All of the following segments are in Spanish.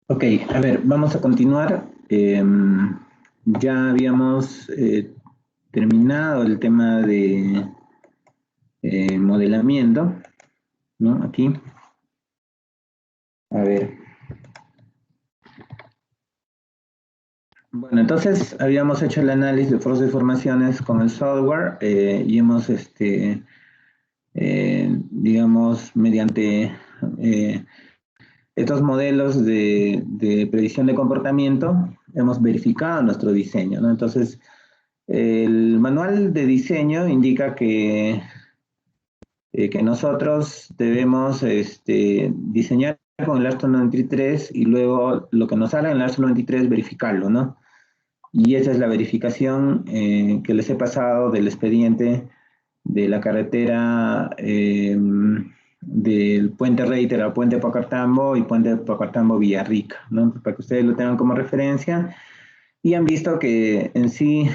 Ok, a ver, vamos a continuar. Ya habíamos terminado el tema de modelamiento, ¿no? Aquí. A ver. Bueno, entonces habíamos hecho el análisis de fuerzas y formaciones con el software y hemos, digamos, mediante estos modelos de predicción de comportamiento, hemos verificado nuestro diseño, ¿no? Entonces, el manual de diseño indica que nosotros debemos diseñar con el ASTO 93 y luego lo que nos salga en el ASTO 93 verificarlo, ¿no? Y esa es la verificación que les he pasado del expediente de la carretera del puente Reiter al puente Pacartambo y puente Pacartambo-Villarrica, ¿no? Para que ustedes lo tengan como referencia y han visto que en sí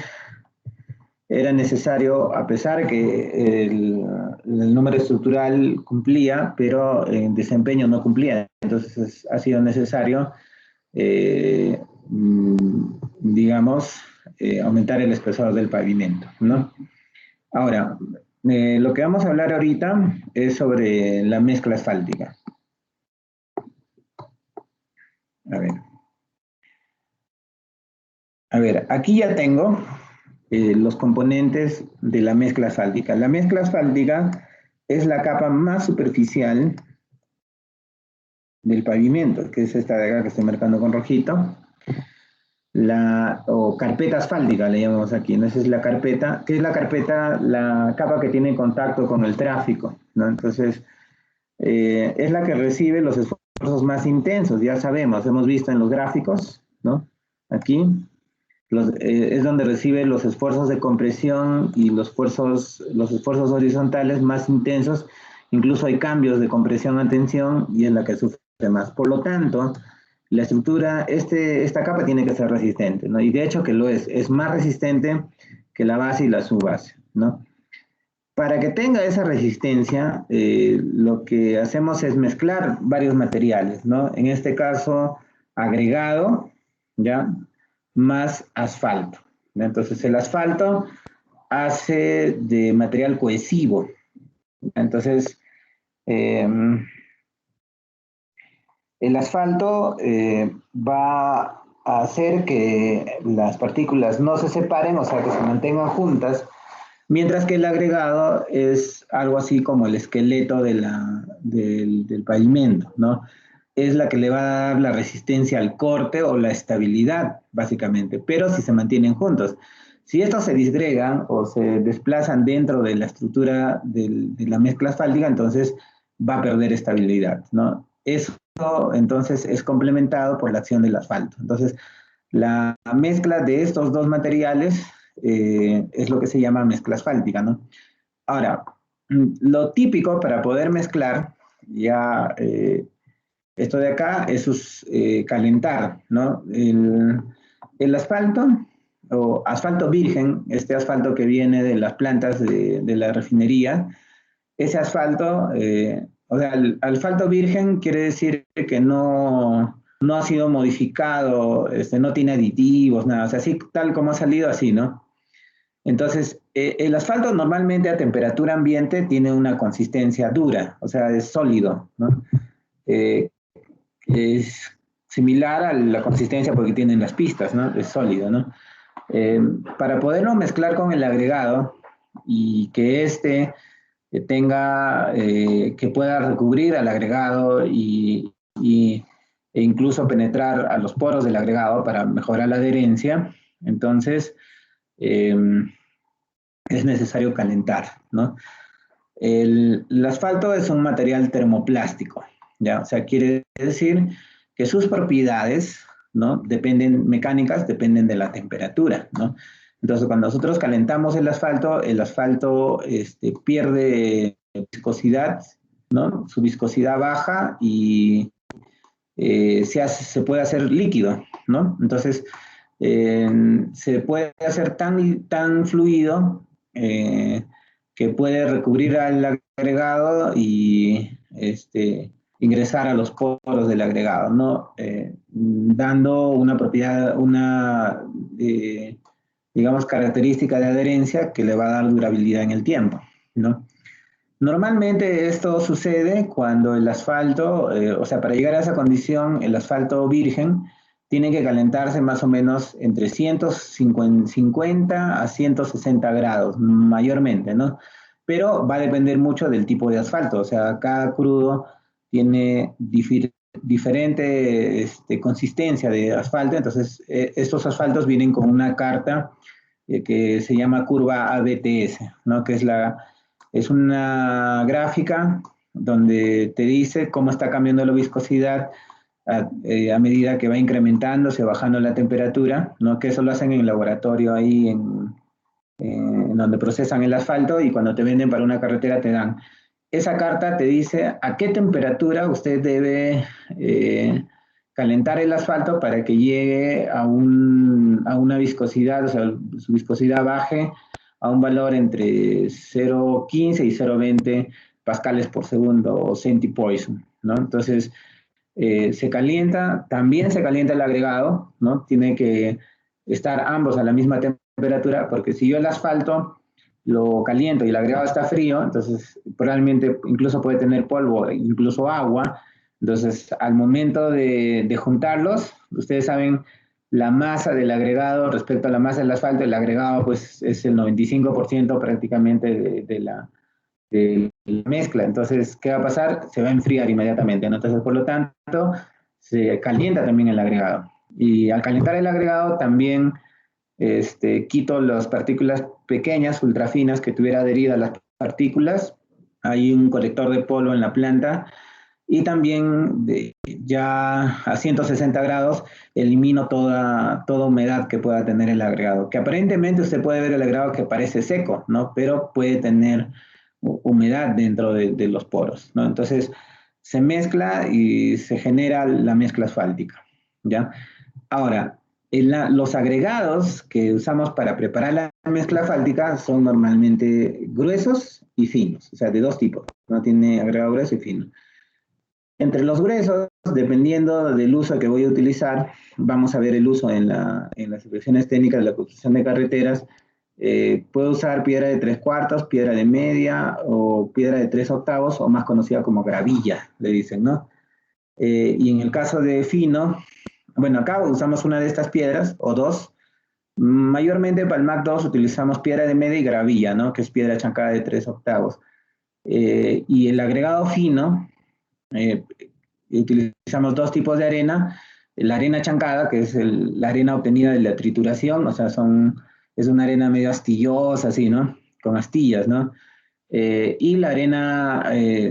era necesario, a pesar que el número estructural cumplía, pero en desempeño no cumplía. Entonces ha sido necesario, eh, digamos, aumentar el espesor del pavimento, ¿no? Ahora, lo que vamos a hablar ahorita es sobre la mezcla asfáltica. A ver. A ver, aquí ya tengo los componentes de la mezcla asfáltica. La mezcla asfáltica es la capa más superficial del pavimento, que es esta de acá que estoy marcando con rojito. O carpeta asfáltica le llamamos aquí, ¿no? Esa es la carpeta, que es la carpeta, la capa que tiene contacto con el tráfico, ¿no? Entonces, es la que recibe los esfuerzos más intensos, ya sabemos, hemos visto en los gráficos, ¿no? Aquí, es donde recibe los esfuerzos de compresión y los esfuerzos horizontales más intensos, incluso hay cambios de compresión a tensión y es la que sufre más. Por lo tanto, la estructura, esta capa tiene que ser resistente, ¿no? Y de hecho que lo es más resistente que la base y la subbase, ¿no? Para que tenga esa resistencia, lo que hacemos es mezclar varios materiales, ¿no? En este caso, agregado, ¿ya? Más asfalto, ¿ya? Entonces, el asfalto hace de material cohesivo. Entonces, eh, el asfalto va a hacer que las partículas no se separen, o sea, que se mantengan juntas, mientras que el agregado es algo así como el esqueleto del pavimento, ¿no? Es la que le va a dar la resistencia al corte o la estabilidad, básicamente, pero si se mantienen juntos. Si estos se disgregan o se desplazan dentro de la estructura de la mezcla asfáltica, entonces va a perder estabilidad, ¿no? Eso entonces es complementado por la acción del asfalto. Entonces, la mezcla de estos dos materiales es lo que se llama mezcla asfáltica, ¿no? Ahora, lo típico para poder mezclar, ya esto de acá, es calentar, ¿no? El asfalto, o asfalto virgen, este asfalto que viene de las plantas de la refinería, ese asfalto, o sea, el asfalto virgen quiere decir que no ha sido modificado, no tiene aditivos, nada, o sea, así tal como ha salido, así, ¿no? Entonces, el asfalto normalmente a temperatura ambiente tiene una consistencia dura, o sea, es sólido, ¿no? Eh, es similar a la consistencia porque tienen las pistas, ¿no? Es sólido, ¿no? Eh, para poderlo mezclar con el agregado y que que pueda recubrir al agregado e incluso penetrar a los poros del agregado para mejorar la adherencia, entonces eh, es necesario calentar, ¿no? El asfalto es un material termoplástico, ¿ya? O sea, quiere decir que sus propiedades, ¿no? Mecánicas dependen de la temperatura, ¿no? Entonces, cuando nosotros calentamos el asfalto pierde viscosidad, ¿no? Su viscosidad baja y se puede hacer líquido, ¿no? Entonces, se puede hacer tan fluido que puede recubrir al agregado y ingresar a los poros del agregado, ¿no? Dando una propiedad, digamos, característica de adherencia que le va a dar durabilidad en el tiempo, ¿no? Normalmente esto sucede cuando el asfalto, o sea, para llegar a esa condición, el asfalto virgen tiene que calentarse más o menos entre 150 a 160 grados, mayormente, ¿no? Pero va a depender mucho del tipo de asfalto, o sea, cada crudo tiene diferente consistencia de asfalto, entonces estos asfaltos vienen con una carta que se llama curva ABTS, ¿no? Que es una gráfica donde te dice cómo está cambiando la viscosidad a medida que va incrementándose, bajando la temperatura, ¿no? Que eso lo hacen en el laboratorio ahí en donde procesan el asfalto y cuando te venden para una carretera te dan. Esa carta te dice a qué temperatura usted debe calentar el asfalto para que llegue a una viscosidad, o sea, su viscosidad baje a un valor entre 0,15 y 0,20 pascales por segundo o centipoison, ¿no? Entonces, también se calienta el agregado, ¿no? Tiene que estar ambos a la misma temperatura, porque si yo el asfalto lo caliento y el agregado está frío, entonces probablemente incluso puede tener polvo, incluso agua. Entonces, al momento de juntarlos, ustedes saben la masa del agregado respecto a la masa del asfalto, el agregado pues es el 95% prácticamente de la mezcla. Entonces, ¿qué va a pasar? Se va a enfriar inmediatamente, ¿no? Entonces, por lo tanto, se calienta también el agregado. Y al calentar el agregado también quito las partículas pequeñas, ultrafinas, que tuviera adheridas las partículas. Hay un colector de polvo en la planta y también ya a 160 grados elimino toda humedad que pueda tener el agregado, que aparentemente usted puede ver el agregado que parece seco, ¿no? Pero puede tener humedad dentro de los poros, ¿no? Entonces se mezcla y se genera la mezcla asfáltica, ¿ya? Ahora, los agregados que usamos para preparar la mezcla asfáltica son normalmente gruesos y finos, o sea, de dos tipos, ¿no? Tiene agregado grueso y fino. Entre los gruesos, dependiendo del uso que voy a utilizar, vamos a ver el uso en las situaciones técnicas de la construcción de carreteras. Puedo usar piedra de 3/4, piedra de media o piedra de 3/8 o más conocida como gravilla, le dicen, ¿no? Y en el caso de fino, bueno, acá usamos una de estas piedras o dos. Mayormente para el MAC 2 utilizamos piedra de media y gravilla, ¿no? Que es piedra chancada de 3/8. Y el agregado fino, eh, utilizamos dos tipos de arena. La arena chancada, que es la arena obtenida de la trituración, o sea, es una arena medio astillosa, así, ¿no? Con astillas, ¿no? Y la arena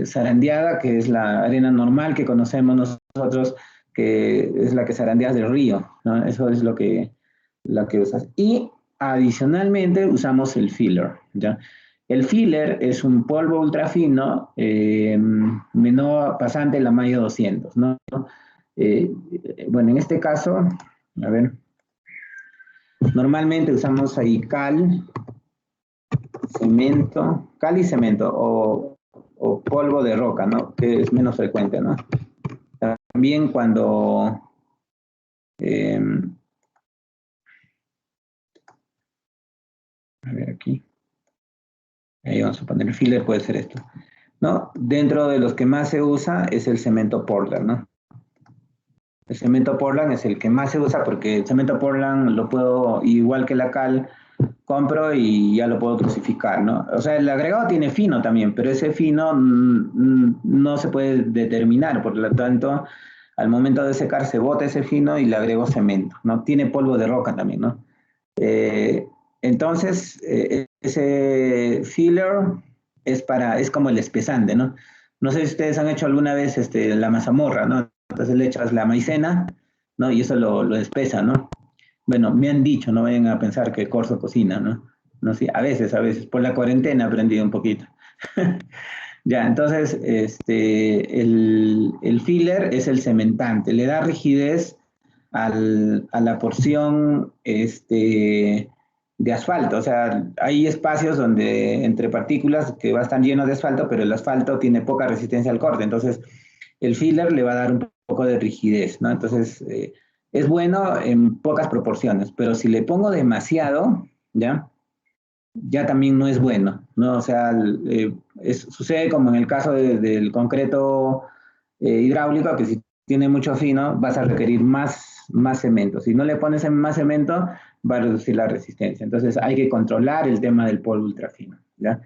zarandeada, que es la arena normal que conocemos nosotros, que es la que zarandeas del río, ¿no? Eso es lo que usas. Y adicionalmente usamos el filler, ¿ya? El filler es un polvo ultrafino, menor pasante de la malla 200, ¿no? Eh, bueno, en este caso, a ver, normalmente usamos ahí cal y cemento o polvo de roca, ¿no? Que es menos frecuente, ¿no? También cuando a ver aquí, ahí vamos a poner el filler, puede ser esto, ¿no? Dentro de los que más se usa es el cemento Portland, ¿no? El cemento Portland es el que más se usa porque el cemento Portland lo puedo, igual que la cal, compro y ya lo puedo dosificar, ¿no? O sea, el agregado tiene fino también, pero ese fino no se puede determinar, por lo tanto, al momento de secar se bota ese fino y le agrego cemento, ¿no? Tiene polvo de roca también, ¿no? Eh, entonces, ese filler es como el espesante, ¿no? No sé si ustedes han hecho alguna vez la mazamorra, ¿no? Entonces le echas la maicena, ¿no? Y eso lo espesa, ¿no? Bueno, me han dicho, no vayan a pensar que Corso cocina, ¿no? No sé, a veces, por la cuarentena he aprendido un poquito. Ya, entonces, el filler es el cementante, le da rigidez a la porción de asfalto. O sea, hay espacios donde entre partículas que va a estar lleno de asfalto, pero el asfalto tiene poca resistencia al corte. Entonces, el filler le va a dar un poco de rigidez, ¿no? Entonces, es bueno en pocas proporciones, pero si le pongo demasiado, ¿ya? Ya también no es bueno, ¿no? O sea, sucede como en el caso del concreto hidráulico, que si tiene mucho fino, vas a requerir más cemento. Si no le pones más cemento, va a reducir la resistencia. Entonces hay que controlar el tema del polvo ultrafino, ¿ya?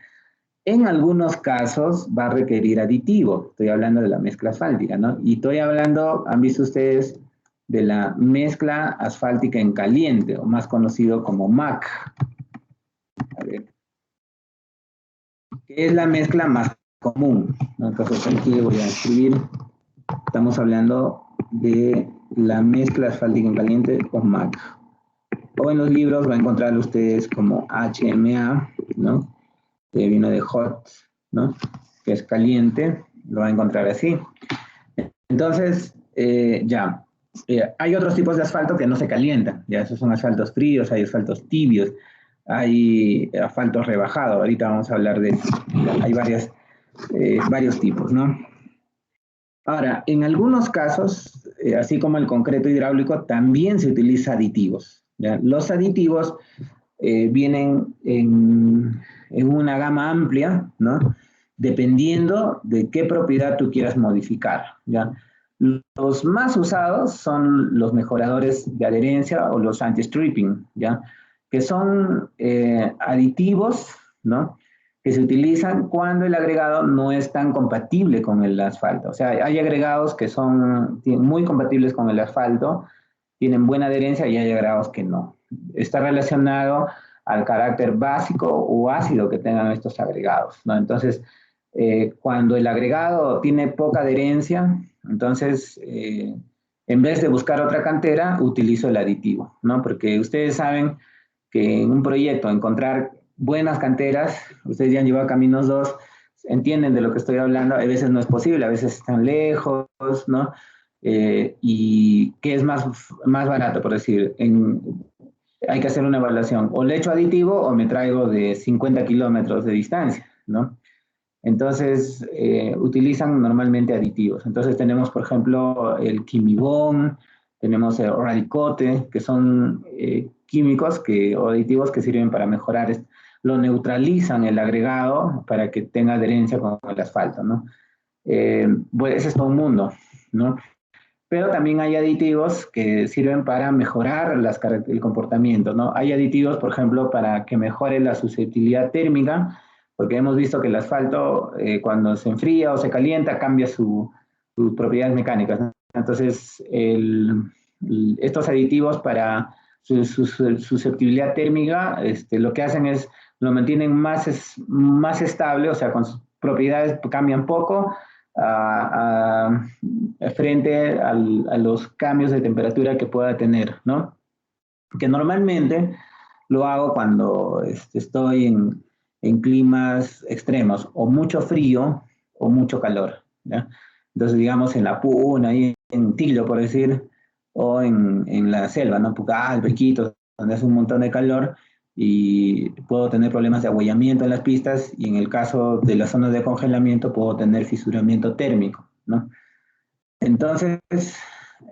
En algunos casos va a requerir aditivo. Estoy hablando de la mezcla asfáltica, ¿no? Y estoy hablando, han visto ustedes, de la mezcla asfáltica en caliente, o más conocido como MAC. A ver, que es la mezcla más común, ¿no? Entonces aquí voy a escribir, estamos hablando de la mezcla asfáltica en caliente o MAC. O en los libros va a encontrar ustedes como HMA, ¿no? Que vino de hot, ¿no? Que es caliente, lo va a encontrar así. Entonces, hay otros tipos de asfalto que no se calientan, ya esos son asfaltos fríos, hay asfaltos tibios, hay asfaltos rebajados, ahorita vamos a hablar de eso. Hay varios tipos, ¿no? Ahora, en algunos casos, así como el concreto hidráulico, también se utiliza aditivos, ¿ya? Los aditivos vienen en una gama amplia, ¿no? Dependiendo de qué propiedad tú quieras modificar, ¿ya? Los más usados son los mejoradores de adherencia o los anti-stripping, ¿ya? Que son aditivos, ¿no? Que se utilizan cuando el agregado no es tan compatible con el asfalto. O sea, hay agregados que son muy compatibles con el asfalto, tienen buena adherencia y hay agregados que no. Está relacionado al carácter básico o ácido que tengan estos agregados, ¿no? Entonces, cuando el agregado tiene poca adherencia, entonces, en vez de buscar otra cantera, utilizo el aditivo, ¿no? Porque ustedes saben que en un proyecto encontrar buenas canteras, ustedes ya han llevado Caminos 2, entienden de lo que estoy hablando, a veces no es posible, a veces están lejos, ¿no? Y qué es más barato, por decir, hay que hacer una evaluación, o le echo aditivo o me traigo de 50 kilómetros de distancia, ¿no? Entonces, utilizan normalmente aditivos. Entonces tenemos, por ejemplo, el quimibón, tenemos el radicote, que son químicos o aditivos que sirven para mejorar, lo neutralizan el agregado para que tenga adherencia con el asfalto, ¿no? Pues ese es todo un mundo, ¿no? Pero también hay aditivos que sirven para mejorar el comportamiento, ¿no? Hay aditivos, por ejemplo, para que mejore la susceptibilidad térmica, porque hemos visto que el asfalto, cuando se enfría o se calienta, cambia sus propiedades mecánicas, ¿no? Entonces, estos aditivos para su susceptibilidad térmica, lo que hacen es lo mantienen más estable, o sea, con sus propiedades cambian poco, frente a los cambios de temperatura que pueda tener, ¿no? Que normalmente lo hago cuando estoy en climas extremos, o mucho frío o mucho calor, ¿ya? Entonces, digamos, en la Puna, ahí en Tillo, por decir, o en la selva, ¿no? Pucallpa, Pequito, donde hace un montón de calor y puedo tener problemas de agüellamiento en las pistas, y en el caso de las zonas de congelamiento puedo tener fisuramiento térmico, ¿no? Entonces,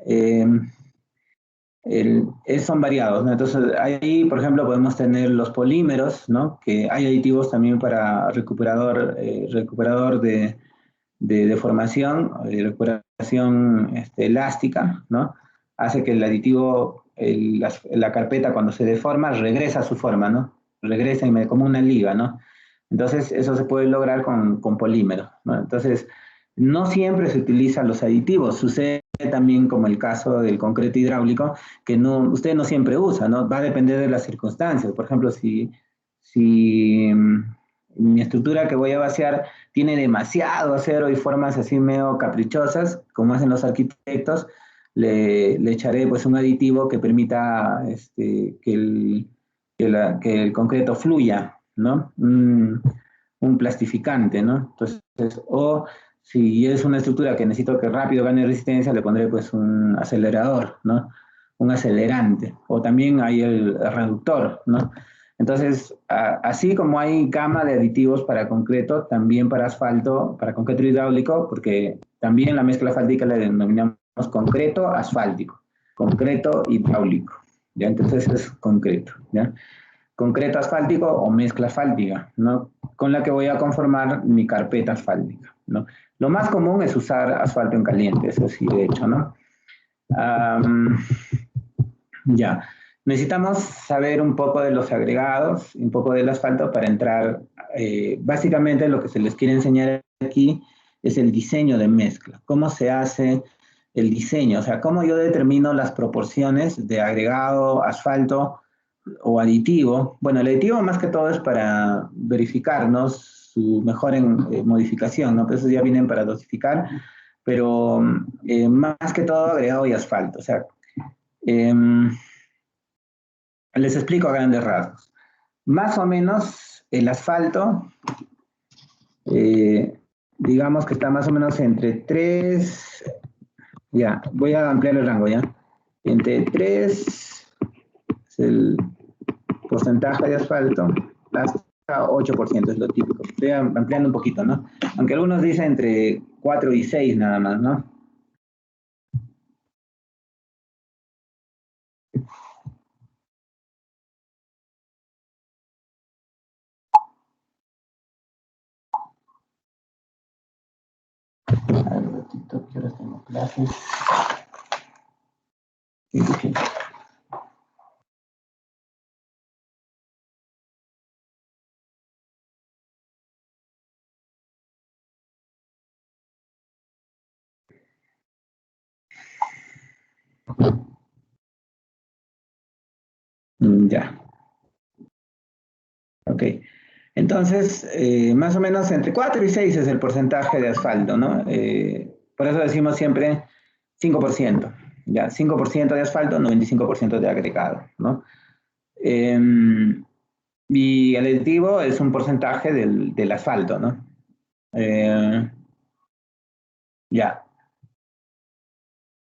eh, son variados, ¿no? Entonces, ahí, por ejemplo, podemos tener los polímeros, ¿no? Que hay aditivos también para recuperador de deformación, de recuperación elástica, ¿no? Hace que el aditivo, la carpeta cuando se deforma, regresa a su forma, ¿no? Regresa como una liga, ¿no? Entonces, eso se puede lograr con polímeros, ¿no? Entonces, no siempre se utilizan los aditivos, sucede también como el caso del concreto hidráulico, que usted no siempre usa, ¿no? Va a depender de las circunstancias. Por ejemplo, si mi estructura que voy a vaciar tiene demasiado acero y formas así medio caprichosas, como hacen los arquitectos, le echaré pues un aditivo que permita que el concreto fluya, ¿no? Un plastificante, ¿no? Entonces, o si es una estructura que necesito que rápido gane resistencia, le pondré pues un acelerador, ¿no? un acelerante, o también hay el reductor, ¿no? Entonces, así como hay gama de aditivos para concreto, también para asfalto, para concreto hidráulico, porque también la mezcla asfáltica la denominamos concreto asfáltico, concreto hidráulico, ¿ya? Entonces es concreto, ¿ya? Concreto asfáltico o mezcla asfáltica, ¿no? Con la que voy a conformar mi carpeta asfáltica, ¿no? Lo más común es usar asfalto en caliente, eso sí, de hecho, ¿no? Um, ya. Necesitamos saber un poco de los agregados, un poco del asfalto para entrar. Básicamente lo que se les quiere enseñar aquí es el diseño de mezcla. ¿Cómo se hace el diseño? O sea, cómo yo determino las proporciones de agregado, asfalto o aditivo. Bueno, el aditivo más que todo es para verificarnos su mejor modificación, ¿no? Que esos ya vienen para dosificar, pero más que todo agregado y asfalto. O sea, eh, les explico a grandes rasgos. Más o menos el asfalto, eh, digamos que está más o menos entre 3, ya, voy a ampliar el rango, ya. Entre 3 es el porcentaje de asfalto, hasta 8% es lo típico. Estoy ampliando un poquito, ¿no? Aunque algunos dicen entre 4 y 6 nada más, ¿no? A ver, un ratito, que ahora tengo clases. Ya, ok. Entonces, más o menos entre 4 y 6 es el porcentaje de asfalto, ¿no? Por eso decimos siempre 5%, ¿ya? 5% de asfalto, 95% de agregado, ¿no? Eh, y el aditivo es un porcentaje del asfalto, ¿no? Eh, ya.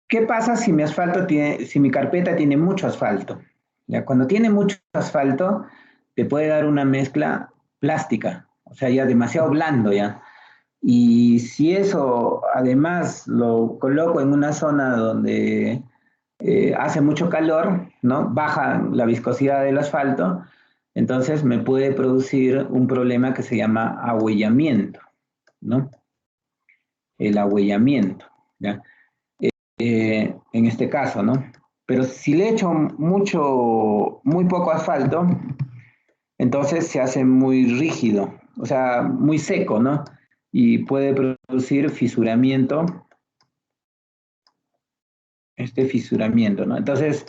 ¿Qué pasa si mi asfalto tiene, si mi carpeta tiene mucho asfalto? Ya, cuando tiene mucho asfalto, te puede dar una mezcla plástica, o sea, ya demasiado blando ya. Y si eso además lo coloco en una zona donde hace mucho calor, ¿no? Baja la viscosidad del asfalto, entonces me puede producir un problema que se llama ahuellamiento, ¿no? El ahuellamiento, ¿ya? En este caso, ¿no? Pero si le echo muy poco asfalto, entonces se hace muy rígido, o sea, muy seco, ¿no? Y puede producir fisuramiento, este fisuramiento, ¿no? Entonces,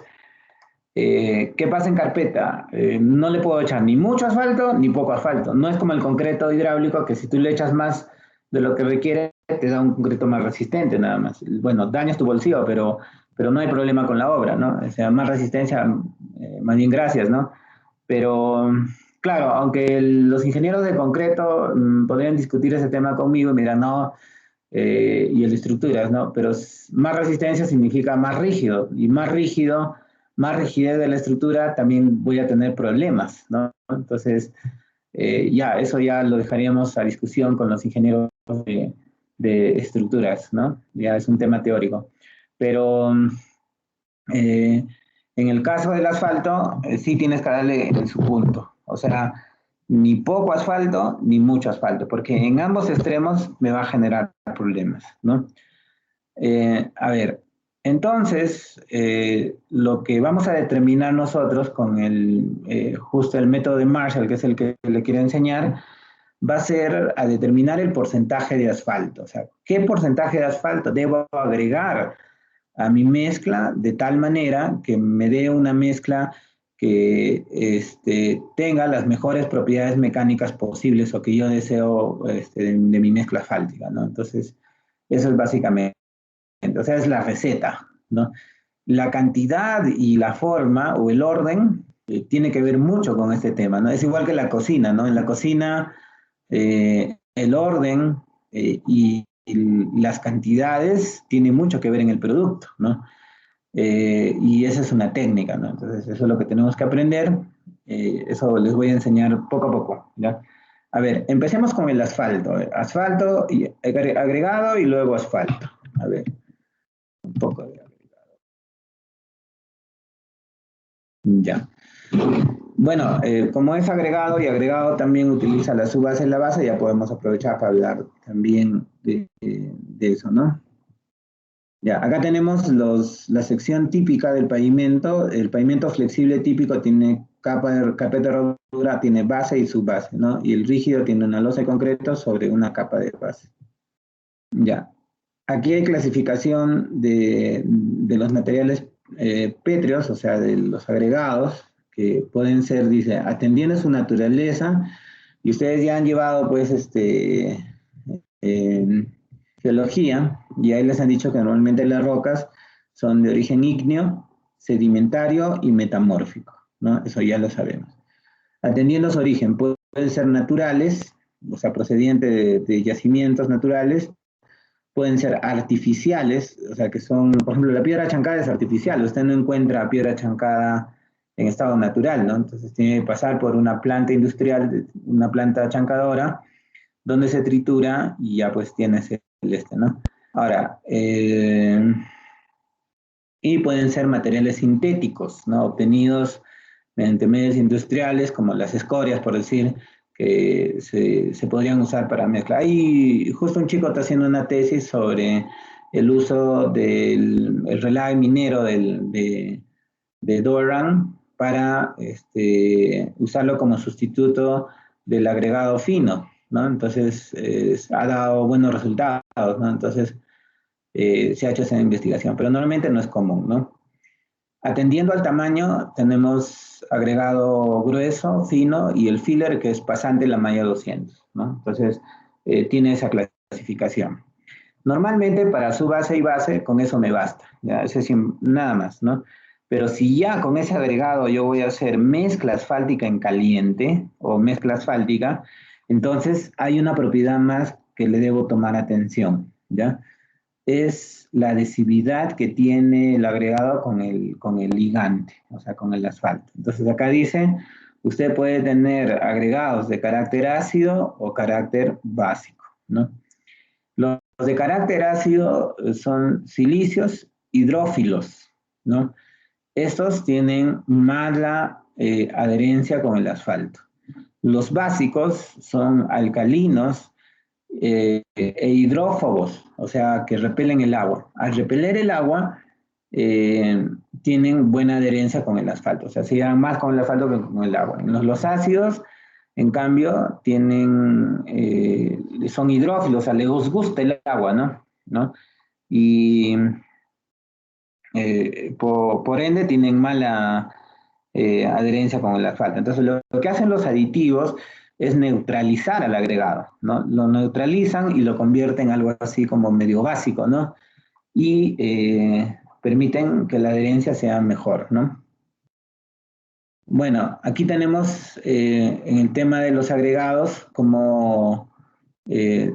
¿qué pasa en carpeta? No le puedo echar ni mucho asfalto ni poco asfalto. No es como el concreto hidráulico que si tú le echas más de lo que requiere, te da un concreto más resistente nada más. Bueno, dañas tu bolsillo, pero no hay problema con la obra, ¿no? O sea, más resistencia, más bien gracias, ¿no? Pero, claro, aunque los ingenieros de concreto podrían discutir ese tema conmigo y me dirán, no, y el de estructuras, ¿no? Pero más resistencia significa más rígido, y más rígido, más rigidez de la estructura, también voy a tener problemas, ¿no? Entonces, ya, eso ya lo dejaríamos a discusión con los ingenieros de estructuras, ¿no? Ya es un tema teórico. Pero eh, en el caso del asfalto, sí tienes que darle en su punto. O sea, ni poco asfalto ni mucho asfalto, porque en ambos extremos me va a generar problemas, ¿no? A ver, entonces, lo que vamos a determinar nosotros con justo el método de Marshall, que es el que le quiero enseñar, va a ser a determinar el porcentaje de asfalto. O sea, ¿qué porcentaje de asfalto debo agregar a mi mezcla de tal manera que me dé una mezcla que tenga las mejores propiedades mecánicas posibles o que yo deseo de mi mezcla asfáltica, ¿no? Entonces, eso es básicamente, o sea, es la receta, ¿no? La cantidad y la forma o el orden tiene que ver mucho con este tema, ¿no? Es igual que la cocina, ¿no? En la cocina, el orden y las cantidades tienen mucho que ver en el producto, ¿no? y esa es una técnica, ¿no? Entonces, eso es lo que tenemos que aprender. Eso les voy a enseñar poco a poco, ¿ya? A ver, empecemos con el asfalto. Asfalto y agregado y luego asfalto. A ver, un poco de agregado. Ya. Bueno, como es agregado y agregado también utiliza la subbase y la base, ya podemos aprovechar para hablar también de eso, ¿no? Ya, acá tenemos la sección típica del pavimento. El pavimento flexible típico tiene carpeta de rodadura, tiene base y subbase, ¿no? Y el rígido tiene una losa de concreto sobre una capa de base. Ya. Aquí hay clasificación de los materiales pétreos, o sea, de los agregados, que pueden ser, dice, atendiendo su naturaleza, y ustedes ya han llevado, pues, geología, y ahí les han dicho que normalmente las rocas son de origen ígneo, sedimentario y metamórfico, ¿no? Eso ya lo sabemos. Atendiendo su origen, pueden ser naturales, o sea, procedientes de yacimientos naturales, pueden ser artificiales, o sea, que son, por ejemplo, la piedra chancada es artificial, usted no encuentra piedra chancada en estado natural, ¿no? Entonces tiene que pasar por una planta industrial, una planta chancadora, donde se tritura y ya pues tiene ese ¿no? Ahora, y pueden ser materiales sintéticos, ¿no? Obtenidos mediante medios industriales, como las escorias, por decir, que se podrían usar para mezcla. Ahí justo un chico está haciendo una tesis sobre el uso del el relague minero de Doran para usarlo como sustituto del agregado fino, ¿no? Entonces, ha dado buenos resultados, ¿no? Entonces, se ha hecho esa investigación, pero normalmente no es común, ¿no? Atendiendo al tamaño, tenemos agregado grueso, fino y el filler, que es pasante la malla 200, ¿no? Entonces, tiene esa clasificación. Normalmente para su base y base, con eso me basta, ¿ya? Eso es nada más, ¿no? Pero si ya con ese agregado yo voy a hacer mezcla asfáltica en caliente o mezcla asfáltica, entonces hay una propiedad más que le debo tomar atención, ¿ya? Es la adhesividad que tiene el agregado con el ligante, o sea, con el asfalto. Entonces acá dice, usted puede tener agregados de carácter ácido o carácter básico, ¿no? Los de carácter ácido son silicios hidrófilos, ¿no? Estos tienen mala adherencia con el asfalto. Los básicos son alcalinos e hidrófobos, o sea, que repelen el agua. Al repeler el agua, tienen buena adherencia con el asfalto, o sea, se llevan más con el asfalto que con el agua. Los ácidos, en cambio, son hidrófilos, o sea, les gusta el agua, ¿no? Y por ende tienen mala adherencia con el asfalto. Entonces, lo que hacen los aditivos es neutralizar al agregado, ¿no? Lo neutralizan y lo convierten en algo así como medio básico, ¿no? Y permiten que la adherencia sea mejor, ¿no? Bueno, aquí tenemos en el tema de los agregados como eh,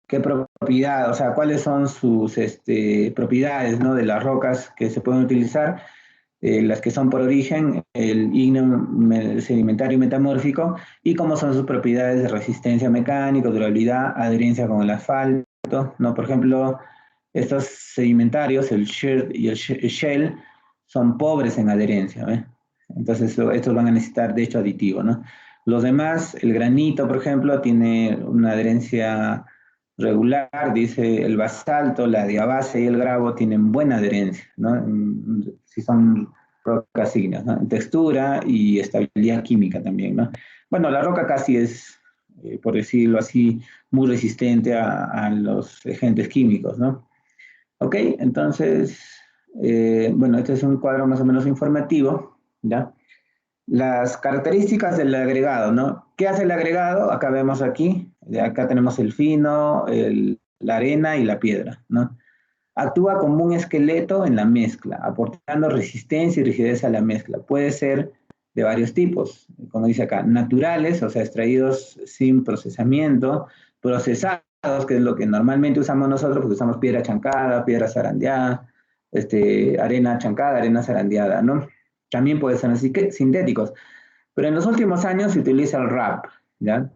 qué propiedad, o sea, cuáles son sus propiedades, ¿no? De las rocas que se pueden utilizar, las que son por origen, el ígneo sedimentario y metamórfico, y cómo son sus propiedades de resistencia mecánica, durabilidad, adherencia con el asfalto, ¿no? Por ejemplo, estos sedimentarios, el shear y el shell, son pobres en adherencia, ¿eh? Entonces, estos van a necesitar, de hecho, aditivo, ¿no? Los demás, el granito, por ejemplo, tiene una adherencia regular, dice el basalto, la diabase y el gravo tienen buena adherencia, ¿no? Si son rocas ígneas, ¿no? En textura y estabilidad química también, ¿no? Bueno, la roca casi es, por decirlo así, muy resistente a los agentes químicos, ¿no? Ok, entonces, bueno, este es un cuadro más o menos informativo, ¿ya? Las características del agregado, ¿no? ¿Qué hace el agregado? Acá vemos aquí, acá tenemos el fino, la arena y la piedra, ¿no? Actúa como un esqueleto en la mezcla, aportando resistencia y rigidez a la mezcla. Puede ser de varios tipos, como dice acá, naturales, o sea, extraídos sin procesamiento, procesados, que es lo que normalmente usamos nosotros, porque usamos piedra chancada, piedra zarandeada, arena chancada, arena zarandeada, ¿no? También pueden ser sintéticos. Pero en los últimos años se utiliza el RAP, ¿ya?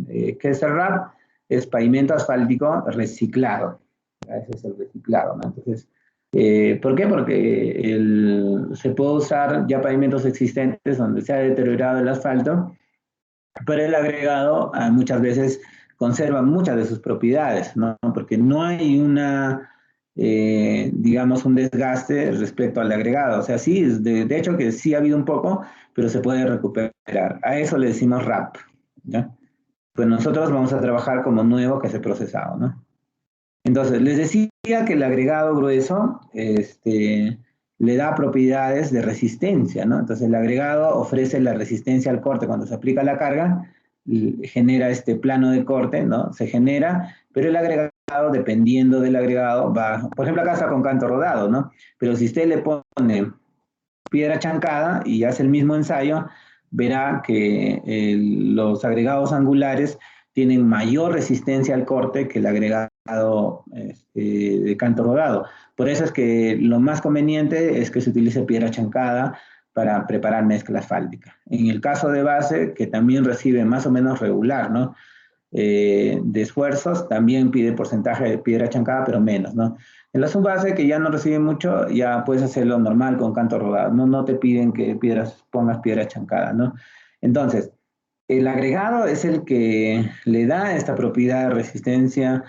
¿Qué es el RAP? Es pavimento asfáltico reciclado. ¿Ya? Ese es el reciclado, ¿no? Entonces, ¿por qué? Porque se puede usar ya pavimentos existentes donde se ha deteriorado el asfalto, pero el agregado muchas veces conserva muchas de sus propiedades, ¿no? Porque no hay digamos, un desgaste respecto al agregado. O sea, sí, de hecho que sí ha habido un poco, pero se puede recuperar. A eso le decimos RAP, ¿ya? Pues nosotros vamos a trabajar como nuevo que es el procesado, ¿no? Entonces, les decía que el agregado grueso le da propiedades de resistencia, ¿no? Entonces, el agregado ofrece la resistencia al corte cuando se aplica la carga, genera este plano de corte, ¿no? Se genera, pero el agregado, dependiendo del agregado, va, por ejemplo, acá está con canto rodado, ¿no? Pero si usted le pone piedra chancada y hace el mismo ensayo, verá que los agregados angulares tienen mayor resistencia al corte que el agregado de canto rodado. Por eso es que lo más conveniente es que se utilice piedra chancada para preparar mezcla asfáltica. En el caso de base, que también recibe más o menos regular, ¿no? De esfuerzos, también pide porcentaje de piedra chancada, pero menos, ¿no? En la subbase, que ya no recibe mucho, ya puedes hacerlo normal con canto rodado, no te piden que pongas piedra chancada, ¿no? Entonces, el agregado es el que le da esta propiedad de resistencia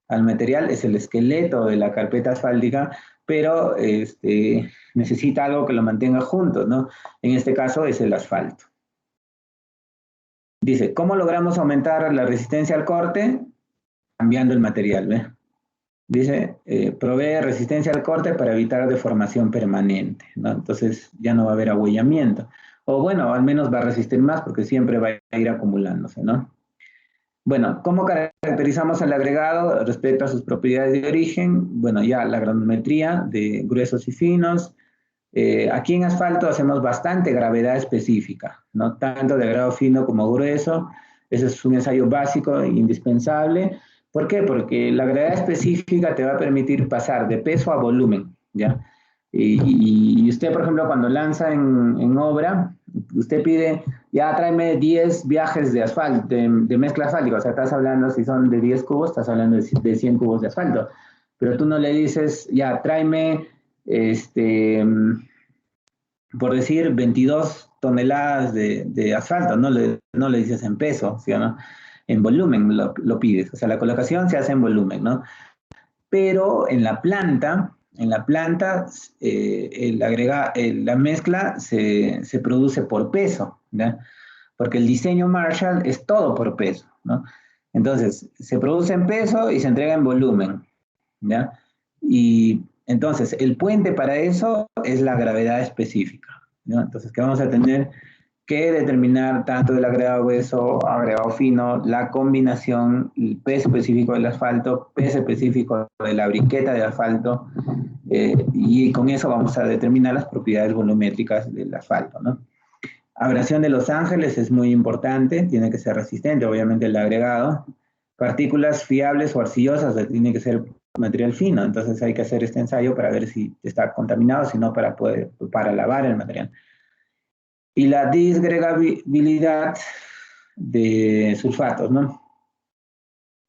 al material, es el esqueleto de la carpeta asfáltica, pero necesita algo que lo mantenga junto, ¿no? En este caso es el asfalto. Dice, ¿cómo logramos aumentar la resistencia al corte? Cambiando el material, ¿ve? Dice, provee resistencia al corte para evitar deformación permanente, ¿no? Entonces ya no va a haber ahuellamiento. O bueno, al menos va a resistir más porque siempre va a ir acumulándose, ¿no? Bueno, ¿cómo caracterizamos el agregado respecto a sus propiedades de origen? Bueno, ya la granometría de gruesos y finos. Aquí en asfalto hacemos bastante gravedad específica, ¿no? Tanto de grado fino como grueso. Ese es un ensayo básico e indispensable. ¿Por qué? Porque la gravedad específica te va a permitir pasar de peso a volumen, ¿ya? Y usted, por ejemplo, cuando lanza en obra, usted pide, ya tráeme 10 viajes de asfalto, de mezcla asfáltica, o sea, estás hablando, si son de 10 cubos, estás hablando de 100 cubos de asfalto, pero tú no le dices, ya tráeme, por decir, 22 toneladas de asfalto, no le dices en peso, ¿sí o no? En volumen lo pides, o sea, la colocación se hace en volumen, ¿no? Pero en la planta la mezcla se produce por peso, ¿ya? Porque el diseño Marshall es todo por peso, ¿no? Entonces, se produce en peso y se entrega en volumen, ¿ya? Y entonces, el puente para eso es la gravedad específica, ¿no? Entonces, ¿qué vamos a tener? Que determinar tanto el agregado grueso, agregado fino, la combinación, el peso específico del asfalto, peso específico de la briqueta de asfalto, y con eso vamos a determinar las propiedades volumétricas del asfalto, ¿no? Abrasión de los ángeles es muy importante, tiene que ser resistente, obviamente el agregado. Partículas fiables o arcillosas, tiene que ser material fino, entonces hay que hacer este ensayo para ver si está contaminado, si no para lavar el material. Y la disgregabilidad de sulfatos, ¿no?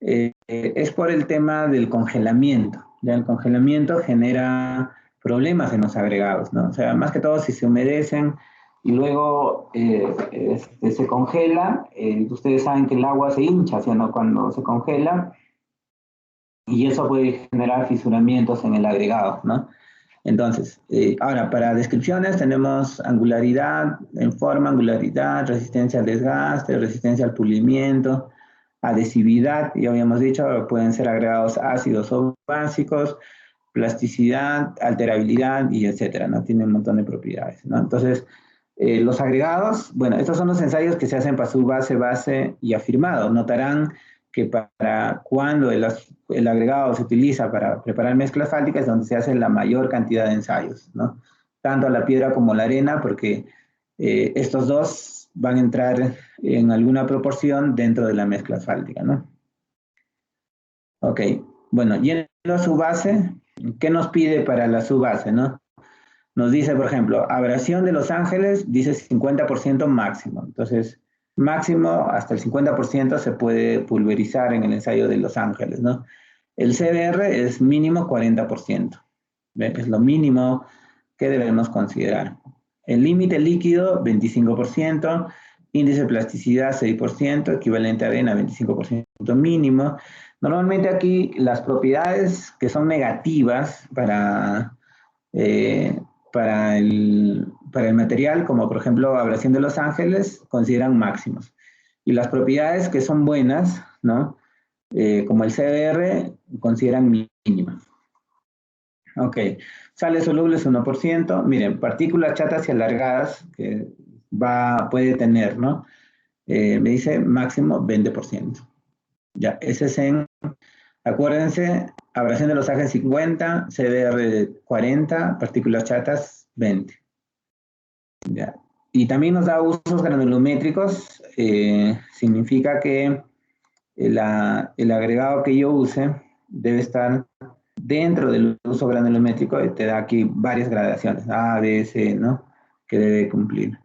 Es por el tema del congelamiento. ¿Ya? El congelamiento genera problemas en los agregados, ¿no? O sea, más que todo si se humedecen y luego se congela, ustedes saben que el agua se hincha, ¿sí? ¿No? Cuando se congela, y eso puede generar fisuramientos en el agregado, ¿no? Entonces, ahora, para descripciones tenemos angularidad en forma, angularidad, resistencia al desgaste, resistencia al pulimiento, adhesividad, ya habíamos dicho, pueden ser agregados ácidos o básicos, plasticidad, alterabilidad y etcétera, ¿no? Tienen un montón de propiedades, ¿no? Entonces, los agregados, bueno, estos son los ensayos que se hacen para subbase, base y afirmado. Notarán que para cuando el agregado se utiliza para preparar mezcla asfáltica es donde se hace la mayor cantidad de ensayos, ¿no? Tanto la piedra como la arena, porque estos dos van a entrar en alguna proporción dentro de la mezcla asfáltica, ¿no? Ok, bueno, yendo a su base, ¿qué nos pide para la subbase, no? Nos dice, por ejemplo, abrasión de Los Ángeles, dice 50% máximo. Entonces, máximo hasta el 50% se puede pulverizar en el ensayo de Los Ángeles, ¿no? El CBR es mínimo 40%. ¿Ve? Es lo mínimo que debemos considerar. El límite líquido, 25%. Índice de plasticidad, 6%. Equivalente a arena, 25% mínimo. Normalmente aquí las propiedades que son negativas eh, para el material, como por ejemplo abrasión de Los Ángeles, consideran máximos. Y las propiedades que son buenas, ¿no? Como el CBR, consideran mínimas. Ok, sales solubles 1%. Miren, partículas chatas y alargadas que puede tener, ¿no? Me dice máximo 20%. Ya, ese es acuérdense, abrasión de Los Ángeles 50, CBR 40, partículas chatas 20. Ya. Y también nos da usos granulométricos, significa que el agregado que yo use debe estar dentro del uso granulométrico y te da aquí varias gradaciones, A, B, C, ¿no? Que debe cumplir.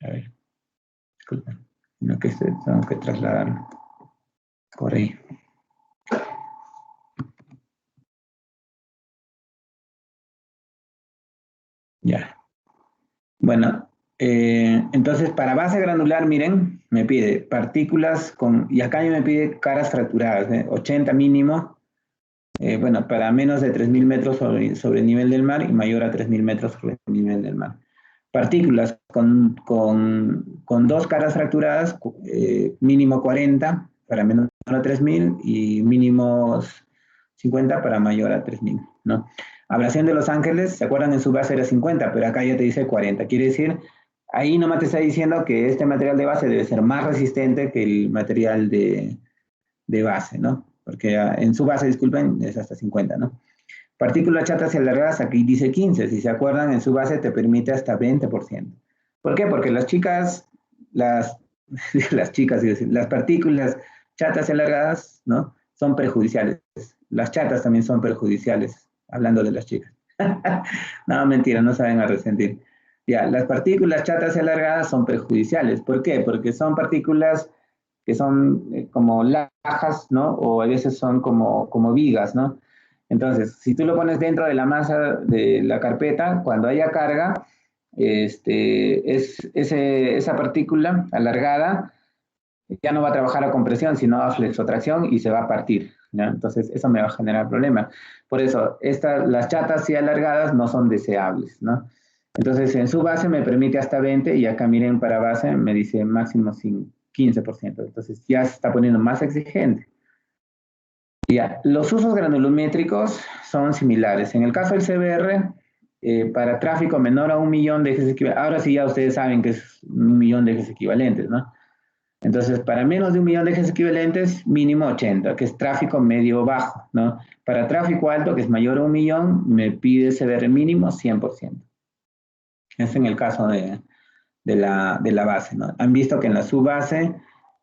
A ver, disculpen, no que tengo que trasladarlo por ahí. Ya. Bueno, entonces para base granular, miren, me pide partículas y acá me pide caras fracturadas, 80 mínimo, bueno, para menos de 3.000 metros sobre el nivel del mar y mayor a 3.000 metros sobre el nivel del mar. Partículas con dos caras fracturadas, mínimo 40 para menor a 3.000 y mínimos 50 para mayor a 3.000, ¿no? Abrasión de Los Ángeles, ¿se acuerdan? En su base era 50, pero acá ya te dice 40. Quiere decir, ahí nomás te está diciendo que este material de base debe ser más resistente que el material de base, ¿no? Porque en su base, disculpen, es hasta 50, ¿no? Partículas chatas y alargadas, aquí dice 15. Si se acuerdan, en su base te permite hasta 20%. ¿Por qué? Porque las chicas, las chicas, las partículas chatas y alargadas, ¿no? Son perjudiciales. Las chatas también son perjudiciales, hablando de las chicas. No, mentira, no saben a resentir. Ya, las partículas chatas y alargadas son perjudiciales. ¿Por qué? Porque son partículas que son como lajas, ¿no? O a veces son como vigas, ¿no? Entonces, si tú lo pones dentro de la masa de la carpeta, cuando haya carga, esa partícula alargada ya no va a trabajar a compresión, sino a flexotracción y se va a partir, ¿ya? Entonces, eso me va a generar problemas. Por eso, las chatas y alargadas no son deseables, ¿no? Entonces, en su base me permite hasta 20 y acá miren para base me dice máximo 15%. Entonces, ya se está poniendo más exigente. Ya, los usos granulométricos son similares. En el caso del CBR, para tráfico menor a 1.000.000 de ejes equivalentes, ahora sí ya ustedes saben que es 1.000.000 de ejes equivalentes, ¿no? Entonces, para menos de 1.000.000 de ejes equivalentes, mínimo 80, que es tráfico medio-bajo, ¿no? Para tráfico alto, que es mayor a 1.000.000, me pide CBR mínimo 100%. Es en el caso de la base, ¿no? Han visto que en la subbase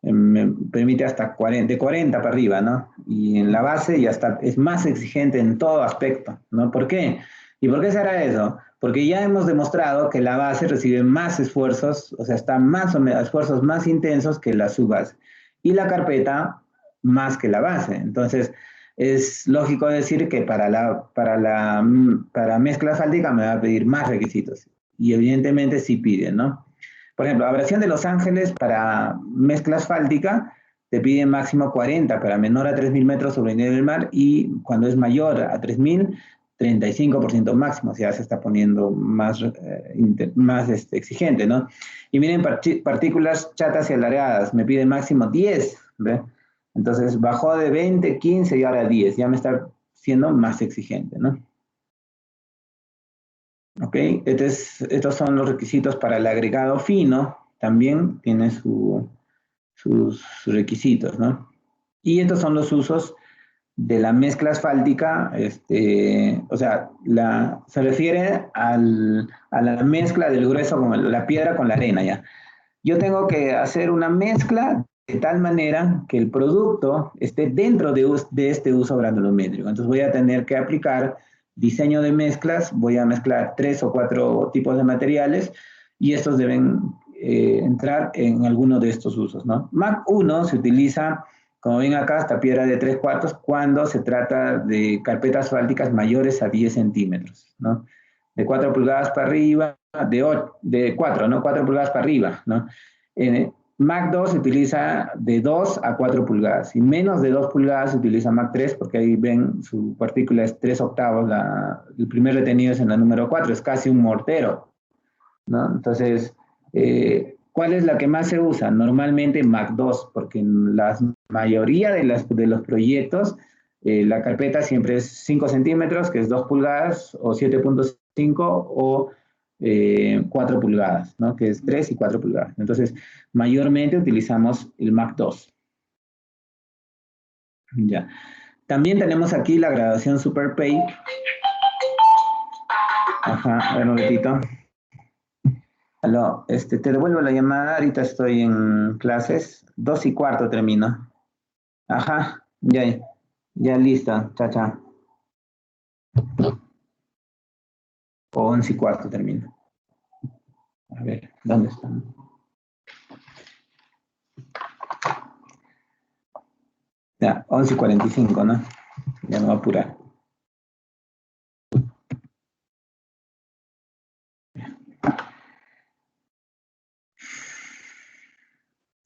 me permite hasta 40, de 40 para arriba, ¿no? Y en la base ya está, es más exigente en todo aspecto, ¿no? ¿Por qué? ¿Y por qué será eso? Porque ya hemos demostrado que la base recibe más esfuerzos, o sea, está más o menos esfuerzos más intensos que la subbase. Y la carpeta más que la base. Entonces, es lógico decir que para mezcla fáltica me va a pedir más requisitos. Y evidentemente sí piden, ¿no? Por ejemplo, abrasión de Los Ángeles para mezcla asfáltica te pide máximo 40, para menor a 3.000 metros sobre el nivel del mar y cuando es mayor a 3.000, 35% máximo, o sea, se está poniendo más exigente, ¿no? Y miren, partículas chatas y alargadas, me pide máximo 10, ¿ve? Entonces bajó de 20, 15 y ahora 10, ya me está siendo más exigente, ¿no? ¿Ok? Estos son los requisitos para el agregado fino, también tiene sus requisitos, ¿no? Y estos son los usos de la mezcla asfáltica, o sea, se refiere a la mezcla del grueso con la piedra con la arena, ¿ya? Yo tengo que hacer una mezcla tal manera que el producto esté dentro de este uso granulométrico. Entonces voy a tener que aplicar diseño de mezclas, voy a mezclar 3 o 4 tipos de materiales y estos deben entrar en alguno de estos usos, ¿no? MAC 1 se utiliza, como ven acá, hasta piedra de 3/4 cuando se trata de carpetas asfálticas mayores a 10 centímetros, ¿no? De 4 pulgadas para arriba, de 4, ¿no? 4 pulgadas para arriba, ¿no? MAC 2 se utiliza de 2 a 4 pulgadas y menos de 2 pulgadas se utiliza MAC 3 porque ahí ven su partícula es 3/8, el primer retenido es en la número 4, es casi un mortero, ¿no? Entonces, ¿cuál es la que más se usa? Normalmente MAC 2, porque en la mayoría de los proyectos la carpeta siempre es 5 centímetros, que es 2 pulgadas, o 7.5, o 4 pulgadas, ¿no? Que es 3 y 4 pulgadas. Entonces, mayormente utilizamos el MAC 2. Ya. También tenemos aquí la graduación SuperPay. Ajá, a ver un momentito. Aló, te devuelvo la llamada, ahorita estoy en clases, 2:15 termino. Ajá, ya listo, chao, chao. O 11:15 termino. A ver, ¿dónde están? Ya, 11:45, ¿no? Ya me voy a apurar.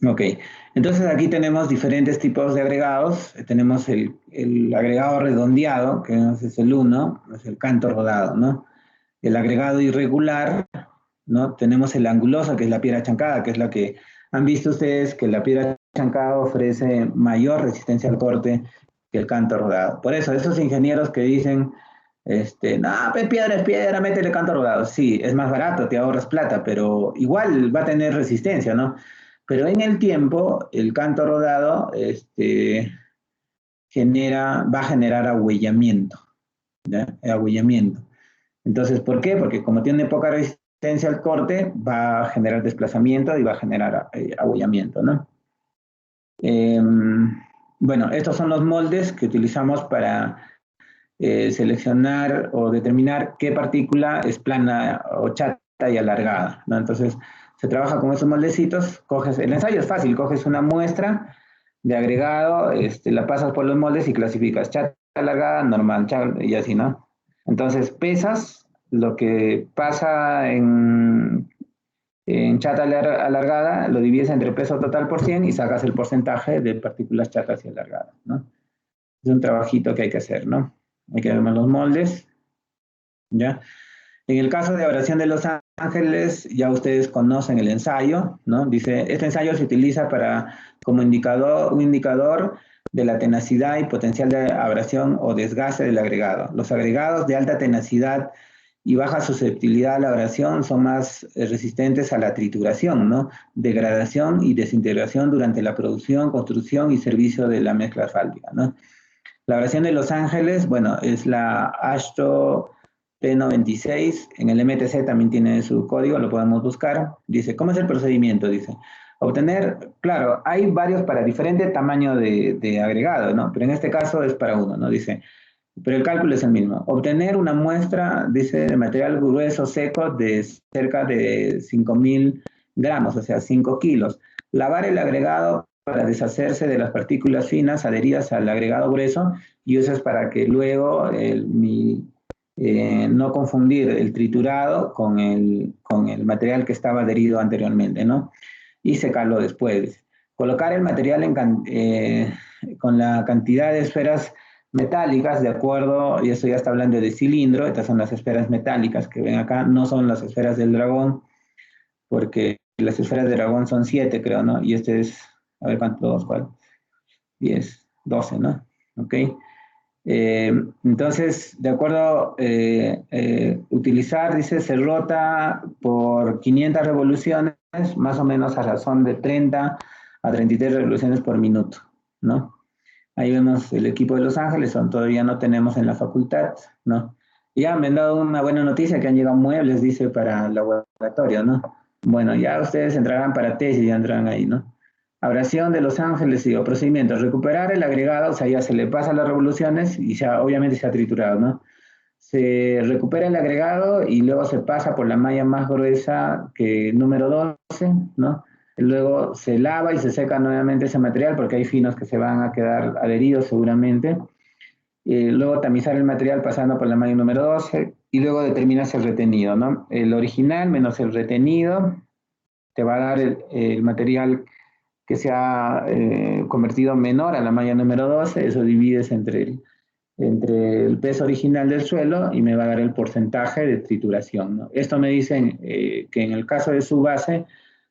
Ok, entonces aquí tenemos diferentes tipos de agregados. Tenemos el agregado redondeado, que es el 1, es el canto rodado, ¿no? El agregado irregular, ¿no? Tenemos el anguloso, que es la piedra chancada, que es la que han visto ustedes que la piedra chancada ofrece mayor resistencia al corte que el canto rodado. Por eso, esos ingenieros que dicen, no, pues piedra es piedra, métele canto rodado. Sí, es más barato, te ahorras plata, pero igual va a tener resistencia, ¿no? Pero en el tiempo, el canto rodado va a generar ahuellamiento, ¿ya? Ahuellamiento. Entonces, ¿por qué? Porque como tiene poca resistencia al corte, va a generar desplazamiento y va a generar ahuellamiento, ¿no? Bueno, estos son los moldes que utilizamos para seleccionar o determinar qué partícula es plana o chata y alargada, ¿no? Entonces, se trabaja con esos moldecitos, el ensayo es fácil, coges una muestra de agregado, la pasas por los moldes y clasificas chata, alargada, normal, chata, y así, ¿no? Entonces, pesas lo que pasa en chata alargada, lo divides entre peso total por 100 y sacas el porcentaje de partículas chatas y alargadas, ¿no? Es un trabajito que hay que hacer, ¿no? Hay que ver los moldes, ¿ya? En el caso de abrasión de los ángeles, ya ustedes conocen el ensayo, ¿no? Dice, este ensayo se utiliza como un indicador de la tenacidad y potencial de abrasión o desgaste del agregado. Los agregados de alta tenacidad y baja susceptibilidad a la abrasión son más resistentes a la trituración, ¿no? Degradación y desintegración durante la producción, construcción y servicio de la mezcla asfáltica, ¿no? La abrasión de Los Ángeles, bueno, es la AASHTO P96. En el MTC también tiene su código, lo podemos buscar. Dice, ¿cómo es el procedimiento? Dice, obtener, claro, hay varios para diferente tamaño de agregado, ¿no? Pero en este caso es para uno, ¿no? Dice, pero el cálculo es el mismo. Obtener una muestra, dice, de material grueso seco de cerca de 5.000 gramos, o sea, 5 kilos. Lavar el agregado para deshacerse de las partículas finas adheridas al agregado grueso y eso es para que luego no confundir el triturado con el material que estaba adherido anteriormente, ¿no? Y secarlo después. Colocar el material con la cantidad de esferas metálicas, de acuerdo, y eso ya está hablando de cilindro, estas son las esferas metálicas que ven acá, no son las esferas del dragón, porque las esferas del dragón son 7, creo, ¿no? Y este es, a ver cuántos, ¿cuál? 10, 12, ¿no? Ok. Entonces, de acuerdo, utilizar, dice, se rota por 500 revoluciones, más o menos a razón de 30 a 33 revoluciones por minuto, ¿no? Ahí vemos el equipo de Los Ángeles, todavía no tenemos en la facultad, ¿no? Ya me han dado una buena noticia que han llegado muebles, dice, para el laboratorio, ¿no? Bueno, ya ustedes entrarán para tesis, ya entrarán ahí, ¿no? Abrasión de Los Ángeles, digo, procedimiento, recuperar el agregado, o sea, ya se le pasa las revoluciones y ya obviamente se ha triturado, ¿no? Se recupera el agregado y luego se pasa por la malla más gruesa que número 12, ¿no? Y luego se lava y se seca nuevamente ese material porque hay finos que se van a quedar adheridos seguramente. Luego tamizar el material pasando por la malla número 12 y luego determinas el retenido, ¿no? El original menos el retenido te va a dar el material que se ha convertido menor a la malla número 12, eso divides entre el peso original del suelo y me va a dar el porcentaje de trituración, ¿no? Esto me dicen que en el caso de su base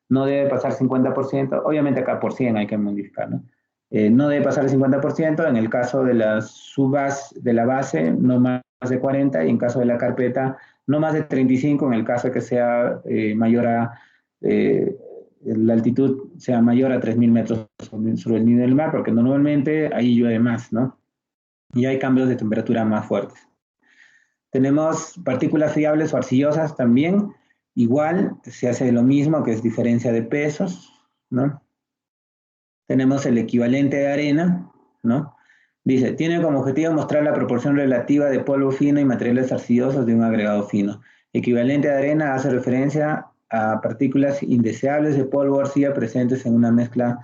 no debe pasar 50%, obviamente acá por 100 hay que modificar, ¿no? No debe pasar el 50%, en el caso de la subbase, de la base no más de 40 y en caso de la carpeta no más de 35 en el caso de que sea mayor a la altitud sea mayor a 3.000 metros sobre el nivel del mar, porque normalmente ahí llueve más, ¿no? Y hay cambios de temperatura más fuertes. Tenemos partículas friables o arcillosas también, igual se hace lo mismo, que es diferencia de pesos, ¿no? Tenemos el equivalente de arena, ¿no? Dice, tiene como objetivo mostrar la proporción relativa de polvo fino y materiales arcillosos de un agregado fino. Equivalente de arena hace referencia a partículas indeseables de polvo o arcilla presentes en una mezcla